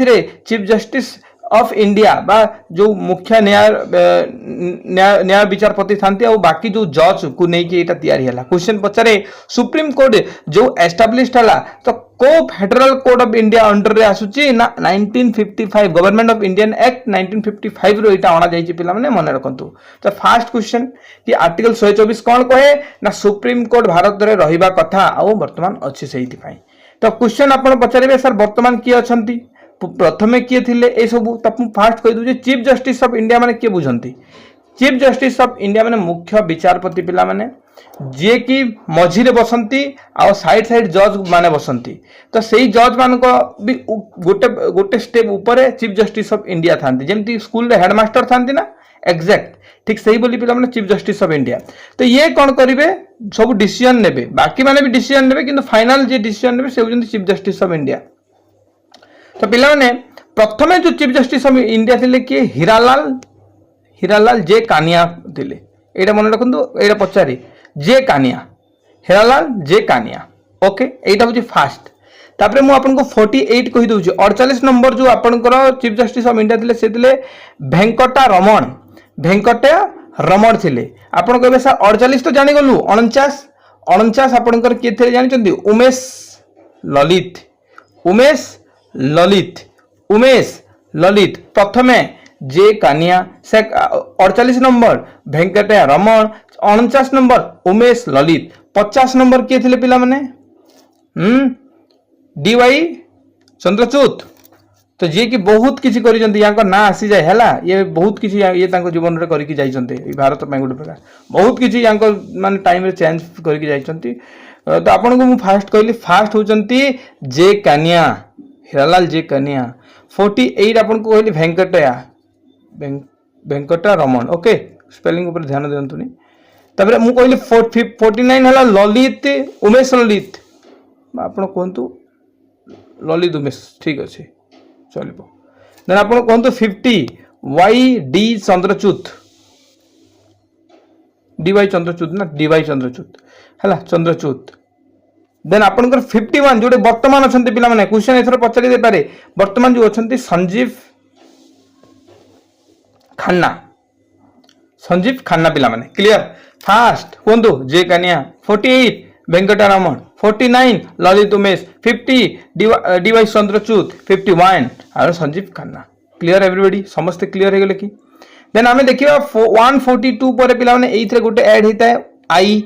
चीफ जस्टिस ऑफ इंडिया बा जो मुख्य न्याय विचारपति थांती आ बाकी जो जज को नहीं एटा तैयारी हला क्वेश्चन पचारे सुप्रीम कोर्ट जो एस्टाब्लिश हला तो को federal code of India under रे आसुची ना 1955 गवर्नमेंट ऑफ इंडियन एक्ट 1955 रो एटा अणा जाईची पिला माने मन रखंतु तो फर्स्ट क्वेश्चन कि आर्टिकल 124 कोन कहे ना सुप्रीम कोर्ट भारत रे रहिबा कथा आ वर्तमान अछि सेहिति पई तो क्वेश्चन आपण पचारिबे सर वर्तमान की अछंती प्रथमे किए थिले ए सब तो फास्ट कहि दउ चीफ जस्टिस ऑफ इंडिया माने के बुझंती चीफ जस्टिस ऑफ इंडिया माने मुख्य विचारपति पिला माने जे कि मझिरे बसंती आ साइड साइड जज माने बसंती तो सेही जज मान को भी गोटे गोटे स्टेप ऊपर चीफ जस्टिस ऑफ इंडिया थांती जेमती स्कूल रे हेडमास्टर थांती ना एग्जैक्ट ठीक सही बोली पिला माने चीफ जस्टिस ऑफ इंडिया तो ये कौन करिवे सब डिसीजन नेबे बाकी माने भी डिसीजन नेबे किंतु फाइनल जे डिसीजन नेबे से होजंती चीफ जस्टिस ऑफ इंडिया तो पिला माने प्रथमे जो चीफ जस्टिस ऑफ इंडिया थिले कि हीरालाल जे कानिया थिले एटा मन रखंतु एटा पचारी जे कानिया हीरालाल जे कानिया ओके एटा होची फास्ट तापरे मु आपन को 48 कहि दउची 48 नंबर जो आपन को चीफ जस्टिस ऑफ इंडिया थिले से थिले भेंकटा रमण थिले आपन कहबे सर 48 तो जानि गलु 49 आपन कर के थिले जानि चंदी उमेश ललित प्रथमे जे कानिया से 48 नंबर भेंकटा रमण 49 नंबर उमेश ललित 50 नंबर किए थिले पिला माने डीवाई चंद्रचूत तो जे कि बहुत किसी करी जंती याकर ना आसी जाय हला ये बहुत किसी ये तांको जीवन रे करी कि जाई जंते भारत में गुड प्रकार बहुत किसी याकर माने टाइम रे चेंज करी कि जाई जंती तो आपन को मु फास्ट कहली फास्ट हो जंती जे कानिया हीरालाल जे कानिया 48 आपन को कहली भेंकटा रमण ओके स्पेलिंग ऊपर ध्यान देंतुनी तबरे मु कहली 49 हला ललित उमेश ललित आपन कहंतु ललित उमेश ठीक अछि चलिबो देन आपन कहंतु 50 Y D Chandrachud DY Chandrachud ना डीवाई चंद्रचूत हला चंद्रचूत देन आपन 51 जोटे वर्तमान अछंती पिला माने क्वेश्चन एथर पचारि दे पारे वर्तमान जो अछंती संजीव खन्ना पिला माने क्लियर फास्ट कोंदो जे कन्या 48 वेंकटरामन 49 ललित उमेश 50 डीवाई चंद्रचूत 51 और संजीव खन्ना क्लियर एवरीबॉडी समस्त क्लियर हे गेले कि देन आमे देखिबा 142 पर पिला माने एइथरे गोटे ऐड हेता है आई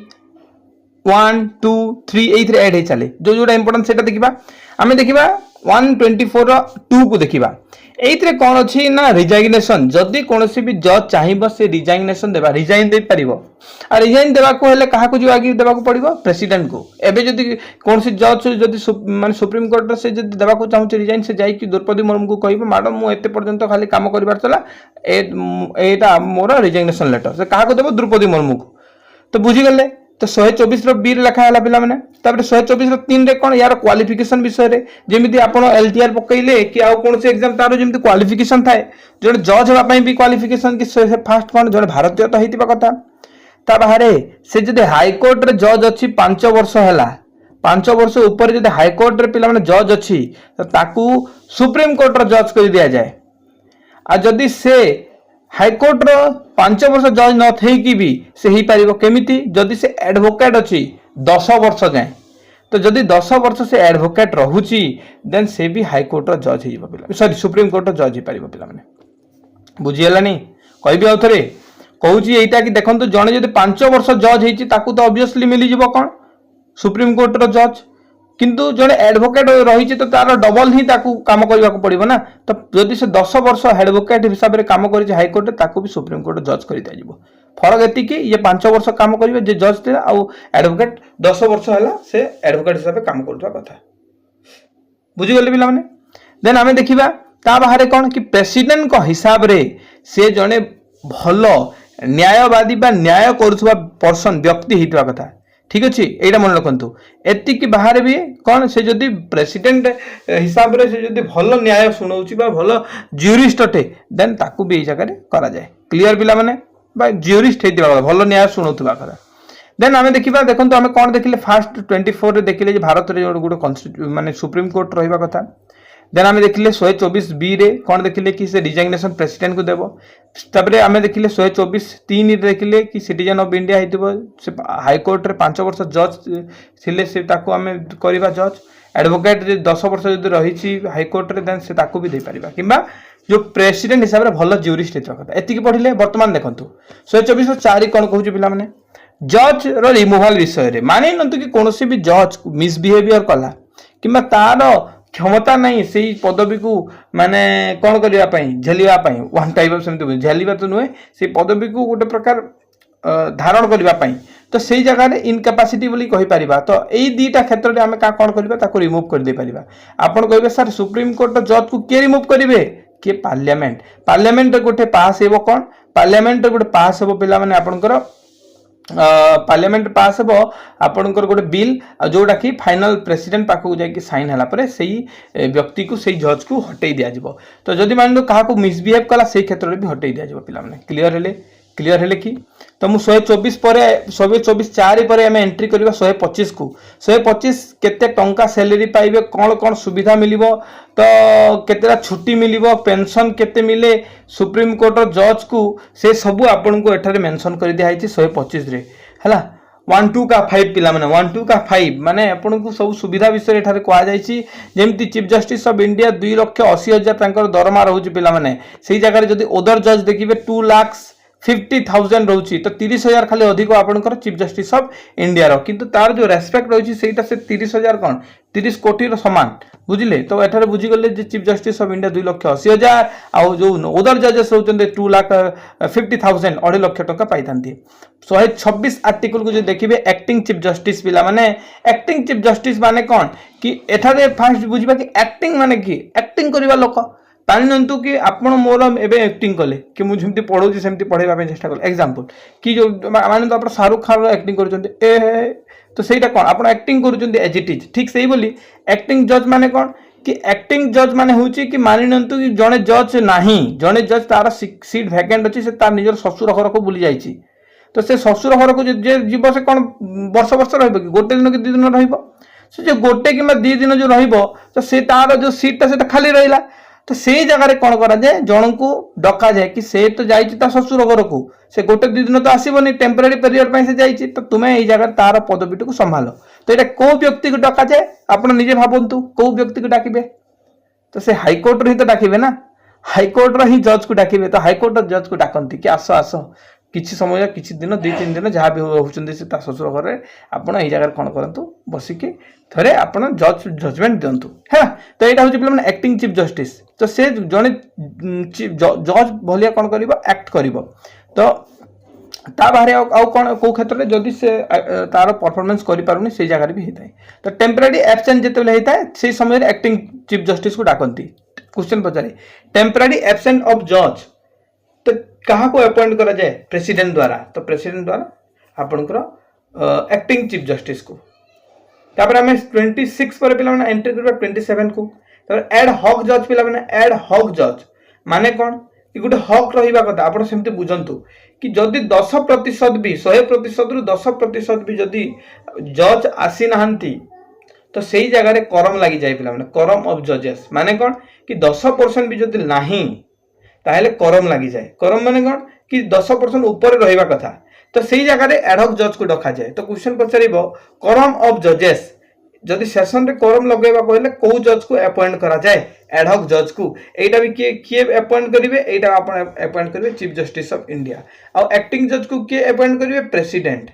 1 2 3 एइथरे ऐड हे चले जो जोटा इंपोर्टेंट सेटा देखिबा आमे देखिबा 124 रो 2 को देखिबा एइथरे कोन अछि ना रिजाइनेशन जदी कोनोसी भी जज चाहिबो से रिजाइनेशन देबा रिजाइन दे परिबो आ रिजाइन देबा को हेले कहा को जो आगे देबा को पड़िबो प्रेसिडेंट को एबे जदी कोनोसी जज जदी माने सुप्रीम कोर्ट से जदी देबा को चाहू रिजाइन से जाई कि द्रौपदी मुर्मू को कहबो मैडम मु एते पर्यंत खाली काम करिबार चला एटा मोर रिजाइनेशन लेटर से कहा को देबो द्रौपदी मुर्मू को तो बुझी गले तो 124 रो 2 लिखा हला पिला माने तापर 124 रो 3 रे कोन यार क्वालिफिकेशन विषय रे जेमिति आपण एलटीआर पकइले कि आ कोन से एग्जाम तारो जेमिति क्वालिफिकेशन थाए जण जज होबा पई भी क्वालिफिकेशन कि फास्ट कोन जण भारतीय तो हेतिबा कथा ता बाहरे से जदि हाई कोर्ट रे जज अछि 5 वर्ष हला 5 वर्ष ऊपर जदि हाई कोर्ट रे पिला माने जज अछि तो ताकू सुप्रीम कोर्ट रो जज कर दिया जाए आ जदि से हाईकोर्ट रो 5 वर्ष जज न थे कि भी से ही पारिबो केमिति जदि से एडवोकेट अछि 10 वर्ष जाए तो जदि 10 वर्ष से एडवोकेट रहुची देन से भी हाईकोर्ट जज हो पिला सॉरी सुप्रीम कोर्ट जज हो पार पिला माने बुझीगलानी कहबी आउ थे कहूँ यहीटा कि देखो जड़े जब 5 वर्ष जज होती तो ऑब्वियसली मिलଯିव कौन सुप्रीम कोर्ट जज किंतु जड़े एडवोकेट रही तो तार डबल ही काम करने को पड़ो ना तो जदि से 10 वर्ष एडवोकेट हिसाब से काम कर हाईकोर्ट ताकू भी सुप्रीम कोर्ट जज कर दिया फरक एति ये 5 वर्ष काम करेंगे जे जज थे आउ एडवोकेट 10 वर्ष है से एडवोकेट हिसाब से काम कर कथा बुझीगले पिला माने देन आम देखा ता बाहर कौन कि प्रेसिडेंट को हिसाब रे से जड़े भल न्यायवादी बा न्याय करुवा पर्सन व्यक्ति होता कथा ठीक अच्छे यहाँ मन रखु एतिक बाहर भी कौन से जदि प्रेसिडेंट हिसाब से से जदि भल न्याय शुणाऊँ भल ज्यूरिस्ट अटे देन ताकू भी जगह करा जाए क्लियर पिला माने ज्यूरिस्ट होता भल न्याय शुणाऊा कथा देन आम देखा देखो आम कौन देखिले फास्ट 24 देखिले भारत में गोटे माने सुप्रीम कोर्ट रहा कथा देन आम देखिले 124B रे कौन देखिले कि से रिजाइग्नेशन प्रेसिडेंट को देव तापर आम देखिले 124(3) देखिले कि सिटीजन ऑफ इंडिया से हाईकोर्ट रे 5 वर्ष जज थिले से ताको आम करवा जज एडवोकेट 10 वर्ष जब रही हाईकोर्ट रे देन से ताको भी दे पारिबा किंबा जो प्रेसिडेंट हिसाब से भल ज्यूरिस्ट होता कथा एति पढ़िले वर्तमान देखो 124(4) कौन कहूँ पिला माने जज रो रिमूवल विषय रे मानि नंतु कि कोनोसी भी जज मिसबिहेवियर कला किंबा तार क्षमता नहीं से पदवी को माने कौन करने झेलिया वन टाइप ऑफ सेमती झेलिया तो नुहे से पदवी को गोटे प्रकार धारण करने तो से जगह इनकापासीटी बोली कहि परिबा तो यही दुईटा क्षेत्र में आम कौन करवा रिमूव कर दे परिबा आपण कहे सर सुप्रीम कोर्ट जज को किए रिमूव करेंगे किए पार्लियामेंट गोटे पास हो कौन पार्लियामेंट गोटे पास हो पिला माने आपनकर पार्लियामेंट पास हे आपनकर गोटे बिल जोटा कि फाइनल प्रेसिडेंट पाखक जाकि साइन हला परे सही व्यक्ति को सही जज को हटई दिया जिवो तो जदि मान लो कहा को मिसबिहेव कला सही क्षेत्र में भी हटई दिया जिवो पिला माने क्लियर हेले कि तो मु 124 पर 124(4) पर आम एंट्री करबा 125 को 125 केते टंका सैलरी पाइबे कौन कौन सुविधा मिलिबो तो केतेरा छुट्टी मिलिबो पेंशन केते मिले सुप्रीम कोर्ट जज को से सब आपन को एठारे मेंशन कर दिया है 125 रे हला 1-2 का 5 पिला माने 1-2 का 5 माने आपन को सब सुविधा विषय एठारे कहा जायछि जेमति चीफ जस्टिस ऑफ इंडिया 2,80,000 तांकर दरमा रहउछि पिला माने सेही जगह जदी ओदर जज देखिबे 2,50,000 रोची तो 30,000 खाली अधिक आपनकर चीफ जस्टिस ऑफ इंडिया रो किंतु तार जो रेस्पेक्ट रोची सेटा से 30,000 कौन 30 कोटी रो समान बुझिले तो एठारे बुझी गले जे चीफ जस्टिस ऑफ इंडिया 2,80,000 आ जो ओदर जजेस रहउचंदे 2,50,000 2.5 लाख टका पाइथांती 126 आर्टिकल को जो देखिबे एक्टिंग चीफ जस्टिस पिला माने एक्टिंग चीफ जस्टिस माने कौन कि एठारे फास्ट बुझिबा कि एक्टिंग माने कि एक्टिंग करबा लोक पानी कि आप मोर एवं एक्टिंग कले कि मुझे पढ़ाऊँ सेमती पढ़ाई चेष्टा कले एग्जांपल कि जो माने तो आप शाहरुख खान एक्टिंग कर तो सहीटा कौन आप एक्टिंग कर एज इट इज ठीक से बोली एक्टिंग जज माने कौन कि एक्टिंग जज माने होची कि मानि नंतु कि जड़े जज नाही जड़े जज तार सीट वैकेंट अच्छी से तार निजर ससुर घर को बुली जाइए तो से ससुर घर को जीव से कौन वर्ष वर्ष रही गोटे दिन कि 2 दिन रही जो गोटे कि 2 दिन जो रही तार जो सीटा से खाली रहा तो से जगह कौन करा जाए जन को डका जाए कि से तो जाइए ससुर घर को से गोटे 2 दिन तो आसबनी टेम्पररी पीरियड से जाइए तो तुम्हें यही जगह तार पदवी को संभाल तो यहाँ कौ व्यक्ति को डका जाए आप निजे भावतु कौ व्यक्ति को डाकिबे तो से हाईकोर्ट ही तो डाकिबे ना हाईकोर्ट ही जज को डाकिबे तो हाईकोर्ट जज को डाकती कि आस आस किसी समय किसी दिन 2-3 दिन जहाँ भी होती ससुर घर में आपड़ यही जगह कौन करूँ बसिकी थे आप जजमेंट दिंतु है तो यहाँ हूँ पे एक्टिंग चीफ जस्टिस तो से जड़े जज भाया कौन कर एक्ट कर तो ता बाहर आउ कौन कौ क्षेत्र में जदि से तार परफॉर्मेंस करें से जगह भी होता है तो टेम्पररी एब्सेंट जिते होता है से समय एक्टिंग चीफ जस्टिस को डाकती क्वेश्चन पचारे टेम्पररी एब्सेंट ऑफ जज तो कहा को अपॉइंट करा जाए प्रेसिडेंट द्वारा तो प्रेसिडेंट द्वारा आपनकर एक्टिंग चीफ जस्टिस को तापर आम 26 पर पिला माने एंट्री करबा 27 को तापर एड हॉक जज पिला माने एड हॉक जज माने कौन कि गोटे हक रहिबा कथा आपण सेमते बुझंतु कि जदि 10% भी 100% रु 10% भी जदि जज आसी नाहंती तो सही जगह करम लगी जाए पिला माने करम ऑफ जजेस माने कौन कि 10% भी जदि नाही ताहले करम लगी जाए करम माने कौन कि 10% ऊपर रहिबा कथा तो सही जगह एडहॉक जज को डका जाए तो क्वेश्चन पचारिबो करम ऑफ जजेस जदि सेशन रे कोरम लगेबा कहले को जज को अपॉइंट करा जाए एडहॉक जज को एटा भी किए अपॉइंट करिवे एटा आपण अपॉइंट करिवे चीफ जस्टिस ऑफ इंडिया आ एक्टिंग जज को किए अपॉइंट करिवे प्रेसिडेंट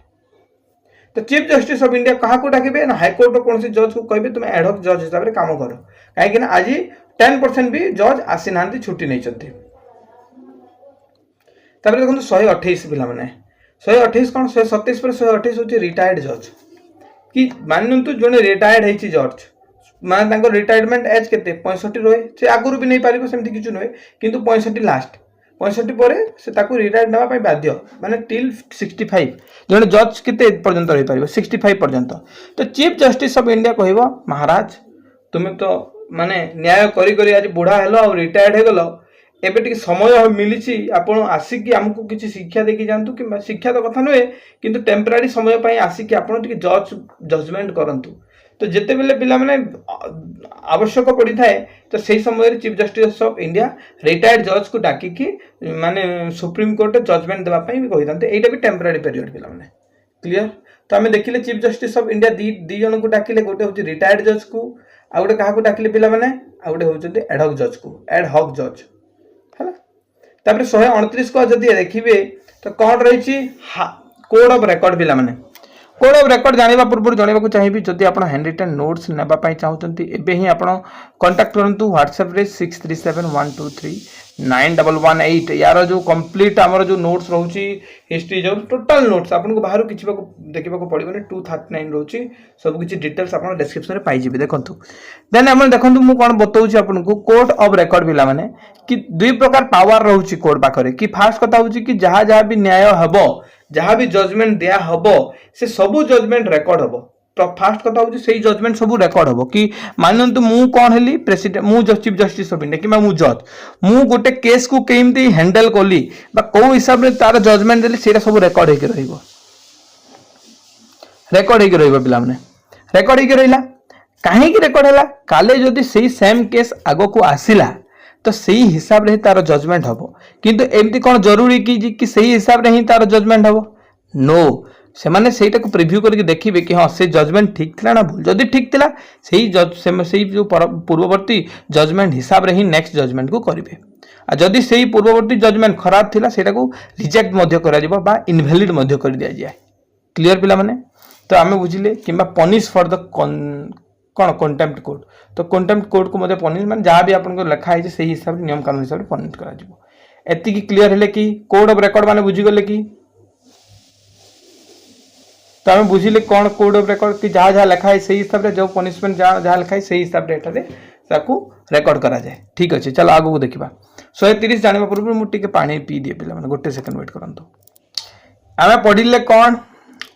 तो चीफ जस्टिस ऑफ इंडिया कहा को डाकिबे ना हाई कोर्ट कौन से जज को कहबे तुम एडहॉक जज हिसाब रे काम करो काहे कि ना आज 10% भी जज आसी नांती छुट्टी नै चंती तापर देखो 128 पिला माने 128 कोन 127 पर 128 होची रिटायर्ड जज कि मानंतु जने रिटायर्ड हेची जज माने तांको रिटायरमेंट एज केते 65 रहे से आगुरु भी नहीं पारिबो सेमति किछु नय किंतु 65 लास्ट 65 परे से ताकू रिटायर्ड नवा पई बाध्य माने टिल 65 जने जज केते पर्यंत रहि पारिबो 65 पर्यंत तो चीफ जस्टिस ऑफ इंडिया कहबो महाराज तुमे तो माने न्याय करी करी आज बुढ़ा हेलो और रिटायर्ड हे गेलो एबे टिक समय मिलिछि आपण आसी कि हमकु किछि शिक्षा देकी जानतु कि शिक्षा तो कथा नय किंतु टेम्पररी समय पई आसी कि आपण टिक जजमेंट करंतु तो जेते बेले पिला माने आवश्यक पड़ी थाए तो सही समय chief justice of India retired जज को डाकी कि माने सुप्रीम कोर्ट जजमेंट देबा पई भी कहिदांते एटा भी टेम्पररी पीरियड पिला माने क्लियर तो हमें देखिले चीफ जस्टिस ऑफ इंडिया दी जन को डाकिले गोटे होची रिटायर्ड जज को आ गोटे काहा को डाकिले पिला माने आ गोटे होचंती एडहॉक जज को एडहॉक जज हला तापर 129 को जदी देखिबे तो कोन रहिछि कोड ऑफ रिकॉर्ड पिला माने कोड ऑफ रिकॉर्ड जानिबा पूर्व जानिबा को चाहिबी जदी आपण हैंड रिटन नोट्स नेबा पई चाहउचंती एबे ही आपण कांटेक्ट करंतु WhatsApp रे 6371239118 यार जो कंप्लीट हमर जो नोट्स रहउची हिस्ट्री जो टोटल नोट्स आपण को बाहर किछि देखिबा को पड़िबने 239 रहउची सब किछि डिटेल्स आपण डिस्क्रिप्शन रे पाई जिबे देखंतु देन हमन देखंतु मु कोन बतौची आपण को कोड ऑफ रिकॉर्ड बिला माने कि दुई प्रकार पावर रहउची कोड पाखरे कि फास्ट कथा होची कि जहा जहा भी न्याय हबो जहाँ भी जजमेंट दिया हबो से सबू जजमेंट रेकॉर्ड हबो तो फास्ट कथा होची सेही जजमेंट सबू रेकॉर्ड हबो कि मानंतु मु कोन हेली प्रेसिडेंट मु चीफ जस्टिस ऑफ इंडिया कि मु जज मु गोटे केस को केमती हैंडल कोली बा को हिसाब रे तार जजमेंट देली सेटा सबू रेकॉर्ड हेके रहइबो पिला माने रेकॉर्ड हेके रहिला काहे कि रेकॉर्ड हैला काले जदी सेही सेम केस आगो को आसिला तो सही हिसाब रे तार जजमेंट हबो किंतु एमती कोन जरूरी कि सही हिसाब रे ही तार जजमेंट हबो नो से माने सेटा को प्रीव्यू करके देखिबे कि हां से जजमेंट ठीक थिला ना भूल जदी ठीक थिला सही जो पूर्ववर्ती जजमेंट हिसाब रे ही नेक्स्ट जजमेंट को करिवे आ जदी सही पूर्ववर्ती जजमेंट खराब थिला सेटा को रिजेक्ट मध्य करा जिवो बा इनवैलिड मध्य कर दिया जाय क्लियर पिला माने तो आमे बुझिले किबा पनिश फॉर द कौन कंटेम्प्ट कोड तो कंटेम्प्ट कोड को मते पनिश माने जहां भी आपन को लिखा है सही हिसाब रे नियम कानून हिसाब रे पनिश करा जिवो एति की क्लियर हेले कि कोड ऑफ रिकॉर्ड माने बुझी गले कि तो हम बुझिले कोन कोड ऑफ रिकॉर्ड कि जहां जहां लिखा है सही हिसाब रे जो पनिशमेंट जहां जहां लिखा है सही हिसाब रे एटा रे ताकू रिकॉर्ड करा जाए ठीक अछि चलो आगु को देखिबा 130 जानिबा पूर्व मु टिके पानी पी दिए पिला माने गोटे सेकंड वेट करंतो आमे पढिले कोन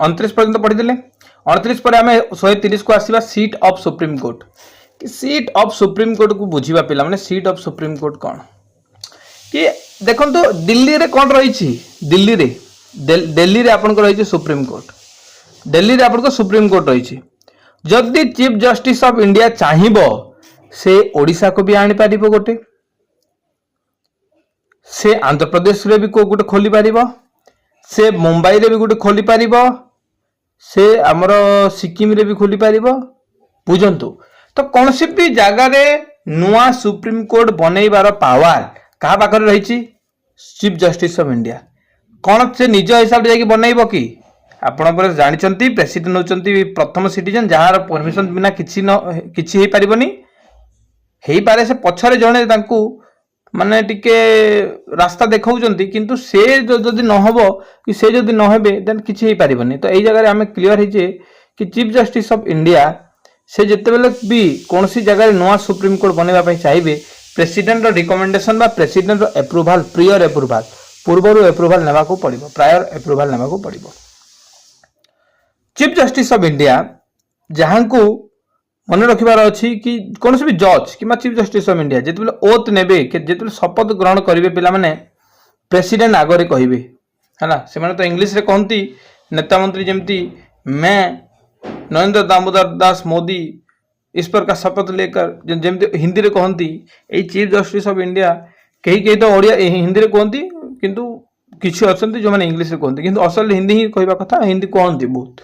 29 पर्यंत पढि देले 38 पर आमे 130 को आसीबा सीट ऑफ सुप्रीम कोर्ट कि सीट ऑफ सुप्रीम कोर्ट को बुझीबा पिला माने सीट ऑफ सुप्रीम कोर्ट कोन कि देखन तो दिल्ली रे कोन रही छी दिल्ली रे आपन को रही छी सुप्रीम कोर्ट दिल्ली रे आपन को सुप्रीम कोर्ट रही छी जदी चीफ जस्टिस ऑफ इंडिया चाहिबो से ओडिसा को भी आनी पारिबो गोटे से आंध्र प्रदेश रे भी को गोटे खोली पारिबो से मुंबई रे भी गोटे खोली पारिबो से हमरो सिक्किम रे भी खोली पारिबो बुझंतु तो कोनसी भी जगह रे नुआ सुप्रीम कोर्ट बनैबार पावर कहा पाखर रही छी चीफ जस्टिस ऑफ इंडिया कोन से निज हिसाब जाकी बनैबो कि आपण पर जानिचंती प्रेसिडेंट होचंती प्रथम सिटीजन जहार परमिशन बिना किछि हे पारिबोनी हेई पारे से पछरे जणे तांकू माने टिके रास्ता देखाउचंती किंतु से जदी न हबो कि से जदी न हेबे देन किछि हे पारिबोनी तो एई जगह रे हमें क्लियर हे जे कि चीफ जस्टिस ऑफ इंडिया से जेते बेले भी कोनसी जगह रे नवा सुप्रीम कोर्ट बनेबा पई चाहिबे प्रेसिडेंट रो रिकमेंडेशन बा प्रेसिडेंट रो अप्रूवल प्रायर अप्रूवल पूर्वरु अप्रूवल नेबा को पड़िबो प्रायर अप्रूवल नेबा को पड़िबो चीफ जस्टिस ऑफ इंडिया जहां को मन रखिबार अछि कि कोनसे भी जज कि चीफ जस्टिस ऑफ इंडिया जेते बेले ओथ नेबे कि जेते बेले शपथ ग्रहण करिवे पिला माने प्रेसिडेंट आगरे कहिबे हला से माने तो इंग्लिश रे कहंती नेता मंत्री जेमती मैं नरेंद्र दामोदर दास मोदी इस पर का शपथ लेकर जेमती हिंदी रे कहंती a chief justice of India कहीं तो ओडिया हिंदी रे कहंती किंतु किछि अछंती जो माने इंग्लिश रे कहंती किंतु असल हिंदी ही कहबा कथा हिंदी कहंती बहुत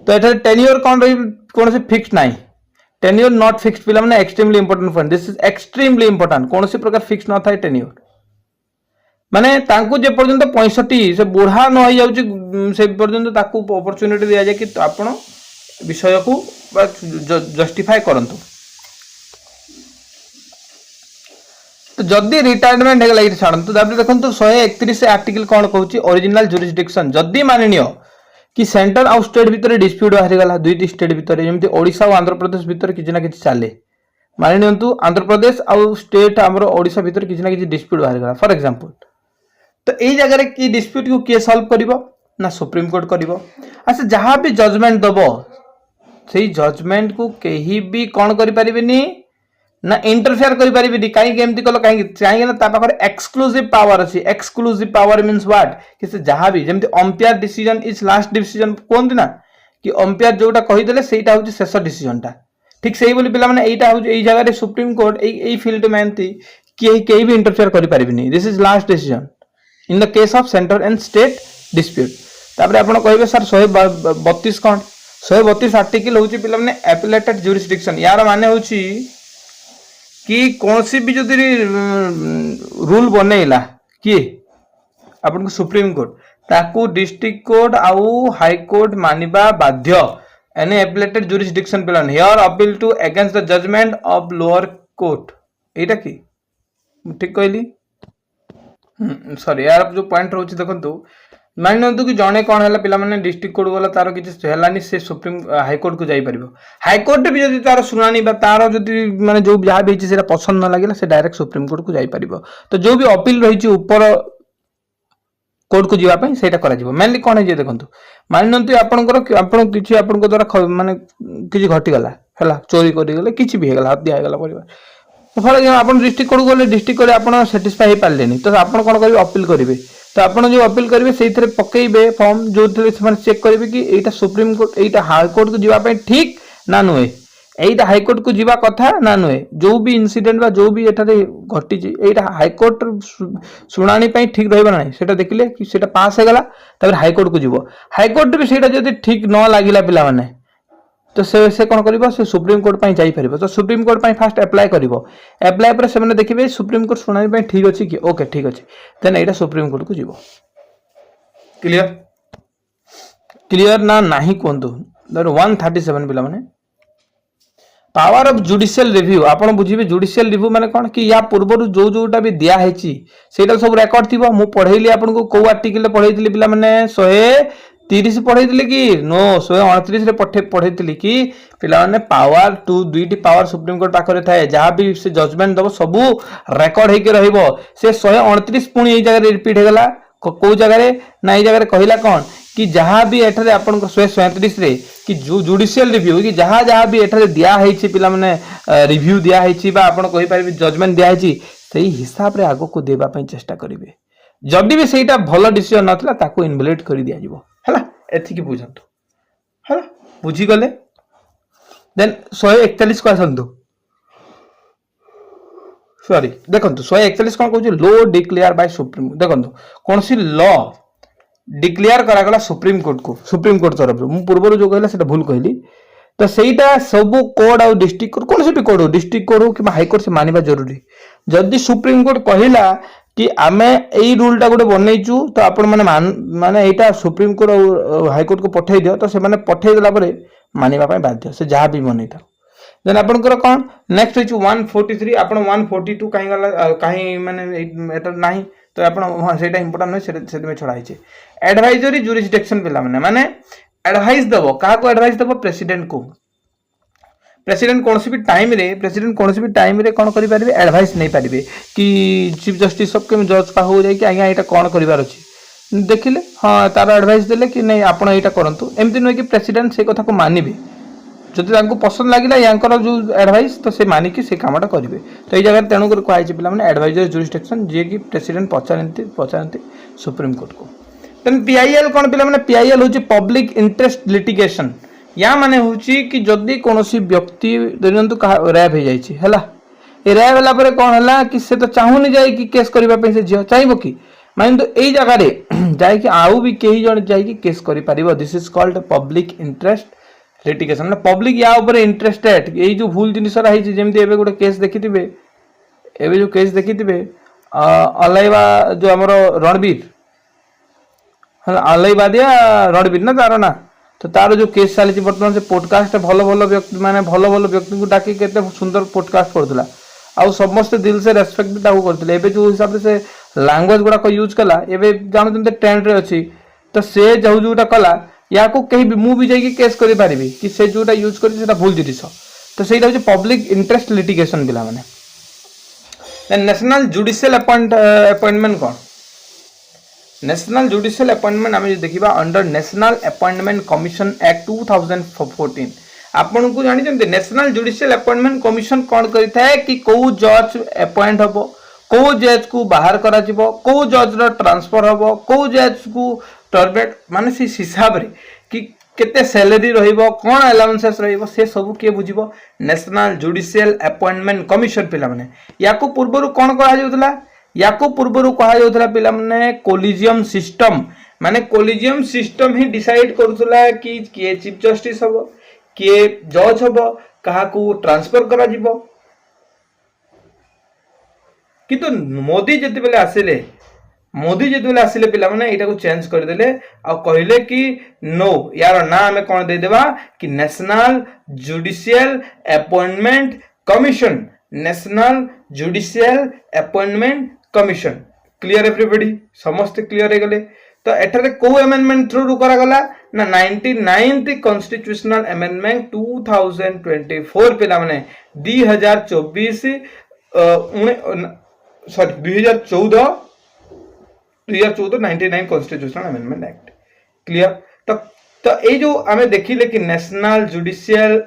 तो एठारे टेन्योर कौन रही कौन से फिक्स नहीं टेन्योर नॉट फिक्स पिला माने extremely important point this is extremely important कौन से प्रकार फिक्स न था टेन्योर माने तांकु जे पर्यंत 65 से बुढ़ा न हो जाउची से पर्यंत ताकु अपॉर्चुनिटी दिया जाय कि आपण विषय को जस्टिफाई करंतु तो जदि रिटायरमेंट हेगला ये छाड़ंतु तापर देखंतु 131 आर्टिकल कोन कहूची ओरिजिनल जुरिसडिक्शन जदि माननियो कि सेंटर आउ स्टेट भितर डिस्प्यूट बाहरी गला दुईटी स्टेट भितर जेमति ओडिशा और आंध्र प्रदेश भितर किछि ना किछि चाले मानि नियंतु आंध्र प्रदेश आउ स्टेट हमरो ओडिशा भितर किछि ना किछि डिस्प्यूट बाहरी गला फॉर एग्जांपल तो एई जगह रे की डिस्प्यूट को के सॉल्व करिवो ना सुप्रीम कोर्ट करिवो अच्छा जहां भी जजमेंट दबो सेही जजमेंट को केही भी कोन करि परिबेनी ना इंटरफेयर करि परिबेनी काई केमति कलो काई ना ता पाखर एक्सक्लूसिव पावर अछि एक्सक्लूसिव पावर मींस व्हाट कि से जहां भी जेमति umpire decision is last decision कोनति ना कि अंपायर जोटा कहि देले सेटा होछि शेष डिसीजन टा ठीक सेही बोली पिला माने एटा होछि एई जगह रे सुप्रीम कोर्ट एई फील्ड में एंती कि केही भी इंटरफेयर करि परिबेनी this is last decision in the case of centre and state dispute तापर आपण कहबे सर 132 कोन 132 आर्टिकल होछि पिला माने एपिलेटेड ज्यूरिसडिक्शन यार माने होछि कि कौनसी भी जो रूल बनैला किए आपन को सुप्रीम कोर्ट ताकू डिस्ट्रिक्ट कोर्ट आउ हाई कोर्ट मानिबा बाध्य any appellate jurisdiction plan hear appeal to against the judgment of lower court एटा की ठीक कहली सॉरी यार जो पॉइंट रहउछि देखंतु माननतु कि जणे कोन हला पिला माने डिस्ट्रिक्ट कोर्ट वाला तारो किछ हेलानी से सुप्रीम हाई कोर्ट को जाई परिबो हाई कोर्ट भी जदी तारो सुनानी बा तारो जदी माने जो जहा भी सेटा पसंद न लागिला से डायरेक्ट सुप्रीम कोर्ट को जाई परिबो तो जो भी अपील रहिछि ऊपर कोर्ट को जीवा पई सेटा करा जीवो मेनली कोन हे जे देखंतु माननतु आपन किछि आपन को द्वारा माने किछि घटी गला हला चोरी करी गले किछि भी हे गला हत्या हे गला परिवार फॉर एग्जांपल आपन डिस्ट्रिक्ट कोर्ट गले डिस्ट्रिक्ट कोर्ट आपन सैटिस्फाई हे पारलेनी तो आपन कोन करिवे अपील करिवे तो आपन जो अपील करिवे सेइथरे पकेइबे फॉर्म जो थरे से चेक करिवे कि एटा सुप्रीम कोर्ट एटा हाई कोर्ट को जीवा पई ठीक ना नुए एटा हाई कोर्ट को जीवा कथा ना नुए जो भी इंसिडेंट बा जो भी एटारे घटी छि एटा हाई कोर्ट सुनानी पई ठीक रहबा नै सेटा देखिले कि सेटा पास हे गला तब हाई कोर्ट को जीवो हाई कोर्ट भी सेटा जदी ठीक न लागिला पिला माने तो से कोन करिवो से सुप्रीम कोर्ट पई जाई परिबो तो सुप्रीम कोर्ट पई फास्ट अप्लाई करिवो अप्लाई पर से माने देखिबे सुप्रीम कोर्ट सुनानी पई ठीक अछि कि ओके ठीक अछि देन एटा सुप्रीम कोर्ट को जीवो क्लियर क्लियर ना नाही कोंतु 137 पिला माने पावर ऑफ जुडिशियल रिव्यू आपण बुझिबे जुडिशियल रिव्यू माने कोन कि या पूर्वरु जो जोटा भी दिया हेछि सेटा सब रेकॉर्ड थिबो मु पढैली आपण को को आर्टिकल पढैतिली पिला माने 130 पढैतिली कि नो 129 रे पढैतिली कि पिला माने पावर टू दुईटी पावर सुप्रीम कोर्ट पाखरे थाए जहा भी से जजमेंट दबो सब रेकॉर्ड हे के रहइबो से 129 पुनी ए जगह रिपीट हे गला को जगह रे ना ए जगह रे कहिला कोन कि जहां भी एठारे आपन को 137 रे कि जुडिशियल रिव्यू कि जहां भी एठारे दिया हेछि पिला माने रिव्यू दिया हेछि बा आपन कहि पारिबे जजमेंट दिया हेछि सेही हिसाब रे आगो को देबा पई चेष्टा करिवे जदी भी सेटा भलो डिसीजन नथला ताको इनवैलिड करि दिया जिवो हला एथि कि बुझंतु हला बुझी गले देन 141 को आसंतु सॉरी देखंतु 141 कोन कहू लो डिक्लेयर बाय सुप्रीम देखंतु कोनसी लॉ डिक्लेयर करा गला सुप्रीम कोर्ट तरफ मु पूर्व जो कहला सेटा भूल कहली तो सेटा सब कोड और डिस्ट्रिक्ट कोर्ट कोन से भी कोड हो डिस्ट्रिक्ट कोर्ट हो कि हाई कोर्ट से मानिबा जरूरी जदी सुप्रीम कोर्ट कहिला कि आमे एई रूल टा गोटे बनैचू तो आपण माने एटा सुप्रीम कोर्ट और हाई कोर्ट को पठै दियो तो से माने पठै देला परे मानिबा पय बाध्य से जहा भी बनैता देन आपनकर कोन नेक्स्ट होइछु 143 आपण 142 काहे गला काहे माने एटा नाही तो आपण सेटा इंपोर्टेंट नै से में छोड़ा हिचे एडवाइजरी ज्यूरिसडिक्शन पिला माने एडवाइस दबो का को एडवाइस दबो प्रेसिडेंट को प्रेसिडेंट कोनसी भी टाइम रे कोन करि परिबे एडवाइस नै परिबे कि चीफ जस्टिस सब के जज पा हो जाय कि आज्ञा एटा कोन करिवार अछि देखिले हां तार एडवाइस देले कि नै आपण एटा करंतु एमति नै कि प्रेसिडेंट से कथा को मानिबे जदि तांको पसंद लागिला यांकर जो एडवाइस तो से मानि कि से कामटा करिवे तो ए जगह तेणु कर कहै छै पिला माने एडवाइजरी ज्यूरिसडिक्शन जे कि प्रेसिडेंट पचारंती सुप्रीम कोर्ट को देन पीआईएल कोन पिला माने पीआईएल होची पब्लिक इंटरेस्ट लिटिगेशन या माने होची कि जदि कोनोसी व्यक्ति दरंतु रैप हे जाय छी हला ए रैप होला परे कोन हला कि से तो चाहूनी जाय कि केस करबा पे से जियो चाहबो कि माने तो एई जगह रे ଯାଇକି ଆଉ ବି କେହି ଜଣେ ଯାଇକି କେସ୍ କରିପାରିବ। This is called public interest litigation ମାନେ ପବ୍ଲିକ୍ ୟା ଉପରେ ଇଣ୍ଟରେଷ୍ଟେଡ୍। ଏଇ ଯୋଉ ଭୁଲ ଜିନିଷଟା ହେଇଛି, ଯେମିତି ଏବେ ଗୋଟେ କେସ୍ ଦେଖିଥିବେ, ଏବେ ଯୋଉ କେସ୍ ଦେଖିଥିବେ ଅଲାଇବା ଯୋଉ ଆମର ରଣବୀର ହେଲା, ଅଲାଇବାଦିଆ ରଣବୀର ନା ତାର ନା, ତ ତାର ଯୋଉ କେସ୍ ଚାଲିଛି ବର୍ତ୍ତମାନ, ସେ ପୋଡକାଷ୍ଟ ଭଲ ଭଲ ବ୍ୟକ୍ତି ମାନେ ଭଲ ଭଲ ବ୍ୟକ୍ତିଙ୍କୁ ଡାକି କେତେ ସୁନ୍ଦର ପୋଡକାଷ୍ଟ କରୁଥିଲା, ଆଉ ସମସ୍ତେ ଦିଲ ସେ ରେସ୍ପେକ୍ଟ ବି ତାକୁ କରୁଥିଲେ। ଏବେ ଯୋଉ ହିସାବରେ ସେ ଲାଙ୍ଗୁଏଜ ଗୁଡାକ ୟୁଜ୍ କଲା, ଏବେ ଜାଣୁଛନ୍ତି ଟ୍ରେଣ୍ଡରେ ଅଛି, ତ ସେ ଯୋଉଟା କଲା, ୟାକୁ କେହି ବି ମୁଁ ବି ଯାଇକି କେସ୍ କରିପାରିବି କି ସେ ଯୋଉଟା ୟୁଜ୍ କରିଛି ସେଟା ଭୁଲ ଜିନିଷ। ତ ସେଇଟା ହଉଛି ପବ୍ଲିକ୍ ଇଣ୍ଟରେଷ୍ଟ ଲିଟିଗେସନ ପିଲାମାନେ। ନ୍ୟାସନାଲ ଜୁଡିସିଆଲ ଆପଏଣ୍ଟମେଣ୍ଟ କ'ଣ? ନ୍ୟାସନାଲ ଜୁଡିସିଆଲ ଆପଏଣ୍ଟମେଣ୍ଟ ଆମେ ଯଦି ଦେଖିବା under national appointment commission act 2014, ଆପଣଙ୍କୁ ଜାଣିଛନ୍ତି ନ୍ୟାସନାଲ ଜୁଡିସିଆଲ ଆପଏଣ୍ଟମେଣ୍ଟ କମିଶନ କ'ଣ କରିଥାଏ କି କୋଉ ଜଜ୍ ଆପଏଣ୍ଟ ହବ, କୋଉ ଜଜ୍ କୁ ବାହାର କରାଯିବ, କୋଉ ଜଜ୍ ର ଟ୍ରାନ୍ସଫର ହବ, କୋଉ ଜଜ୍ କୁ ଟର୍ମିନେଟ୍, ମାନେ ସେ ହିସାବରେ କି କେତେ ସାଲାରୀ ରହିବ, କ'ଣ ଆଲାଉନ୍ସେସ୍ ରହିବ, ସେ ସବୁ କିଏ ବୁଝିବ? ନ୍ୟାସନାଲ ଜୁଡିସିଆଲ ଆପଏଣ୍ଟମେଣ୍ଟ କମିଶନ ପିଲାମାନେ। ୟାକୁ ପୂର୍ବରୁ କ'ଣ କରାଯାଉଥିଲା? ୟାକୁ ପୂର୍ବରୁ କୁହାଯାଉଥିଲା ପିଲାମାନେ କୋଲିଜିୟମ ସିଷ୍ଟମ, ମାନେ କୋଲିଜିୟମ ସିଷ୍ଟମ ହିଁ ଡିସାଇଡ୍ କରୁଥିଲା କି କିଏ ଚିଫ ଜଷ୍ଟିସ ହବ, କିଏ ଜଜ୍ ହବ, କାହାକୁ ଟ୍ରାନ୍ସଫର କରାଯିବ। କିନ୍ତୁ ମୋଦି ଯେତେବେଳେ ଆସିଲେ ପିଲାମାନେ ଏଇଟାକୁ ଚେଞ୍ଜ କରିଦେଲେ ଆଉ କହିଲେ କି नो, यार ना आमे कौन दे देवा कि national judicial appointment commission, national judicial appointment commission. Clear everybody? समस्त क्लियर हो गले। तो एठारे को अमेंडमेंट थ्रू करा गला ना 99th कॉन्स्टिट्यूशनल अमेंडमेंट 2024 पिला माने 2014 sorry 2014 99 constitutional amendment act. Clear? तो ये जो आमे देखिले कि नेशनल जुडिशियल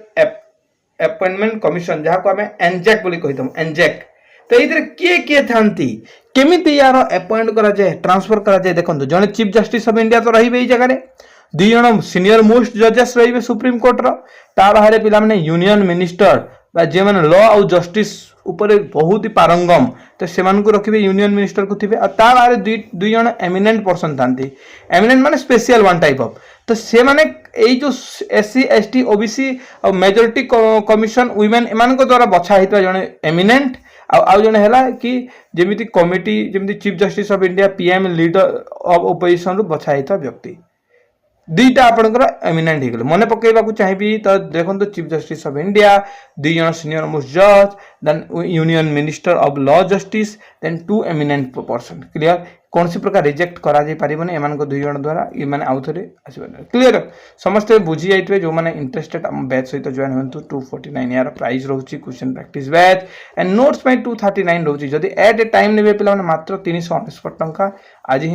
अपॉइंटमेंट कमिशन जहाँ को आमे एनजैक बोली कहि दम, एनजैक। तो ये किए किए थांती, केमिति यार अपॉइंट करा जाए, ट्रांसफर करा जाए? देखो जने चीफ जस्टिस ऑफ इंडिया तो रही एई जगह रे, दुई जन सीनियर मोस्ट जजेस रही सुप्रीम कोर्ट रो, ता बाहर पिला माने यूनियन मिनिस्टर बा जे माने लॉ और जस्टिस ऊपर बहुत ही पारंगम, तो से रखिए यूनियन मिनिस्टर को थे, ता बाहर दुई जन एमिनेंट पर्सन था। एमिनेंट माने स्पेशल वन टाइप ऑफ, तो से माने एई जो एससी एसटी ओबीसी और मेजोरिटी कमिशन वुमेन एमान द्वारा बछा होता जने एमिनेंट, आउ जने हैला कि जेमिति कमिटी जेमिति chief justice of India PM leader of opposition रु बछा होता व्यक्ति, दुईटा आपनकर एमिनेंट हो गले। मन पकेबा चाहिए तो देखो चीफ जस्टिस ऑफ इंडिया, दुई जन सीनियर मोस्ट जज, then union minister of law justice, then 2 eminent person. Clear? कौन सी प्रकार रिजेक्ट करा जाय परिबने एमान को दुई जन द्वारा, ये माने आउ थरे आसीबने। क्लियर? समस्त बुझी जाइतबे। जो माने इंटरेस्टेड हम बैच सहित जॉइन होंतु। 249 यार प्राइस रहउची, question practice batch and notes में 239 रहउची। जदि एट ए टाइम नेबे पिला माने मात्र 349 टंका। आज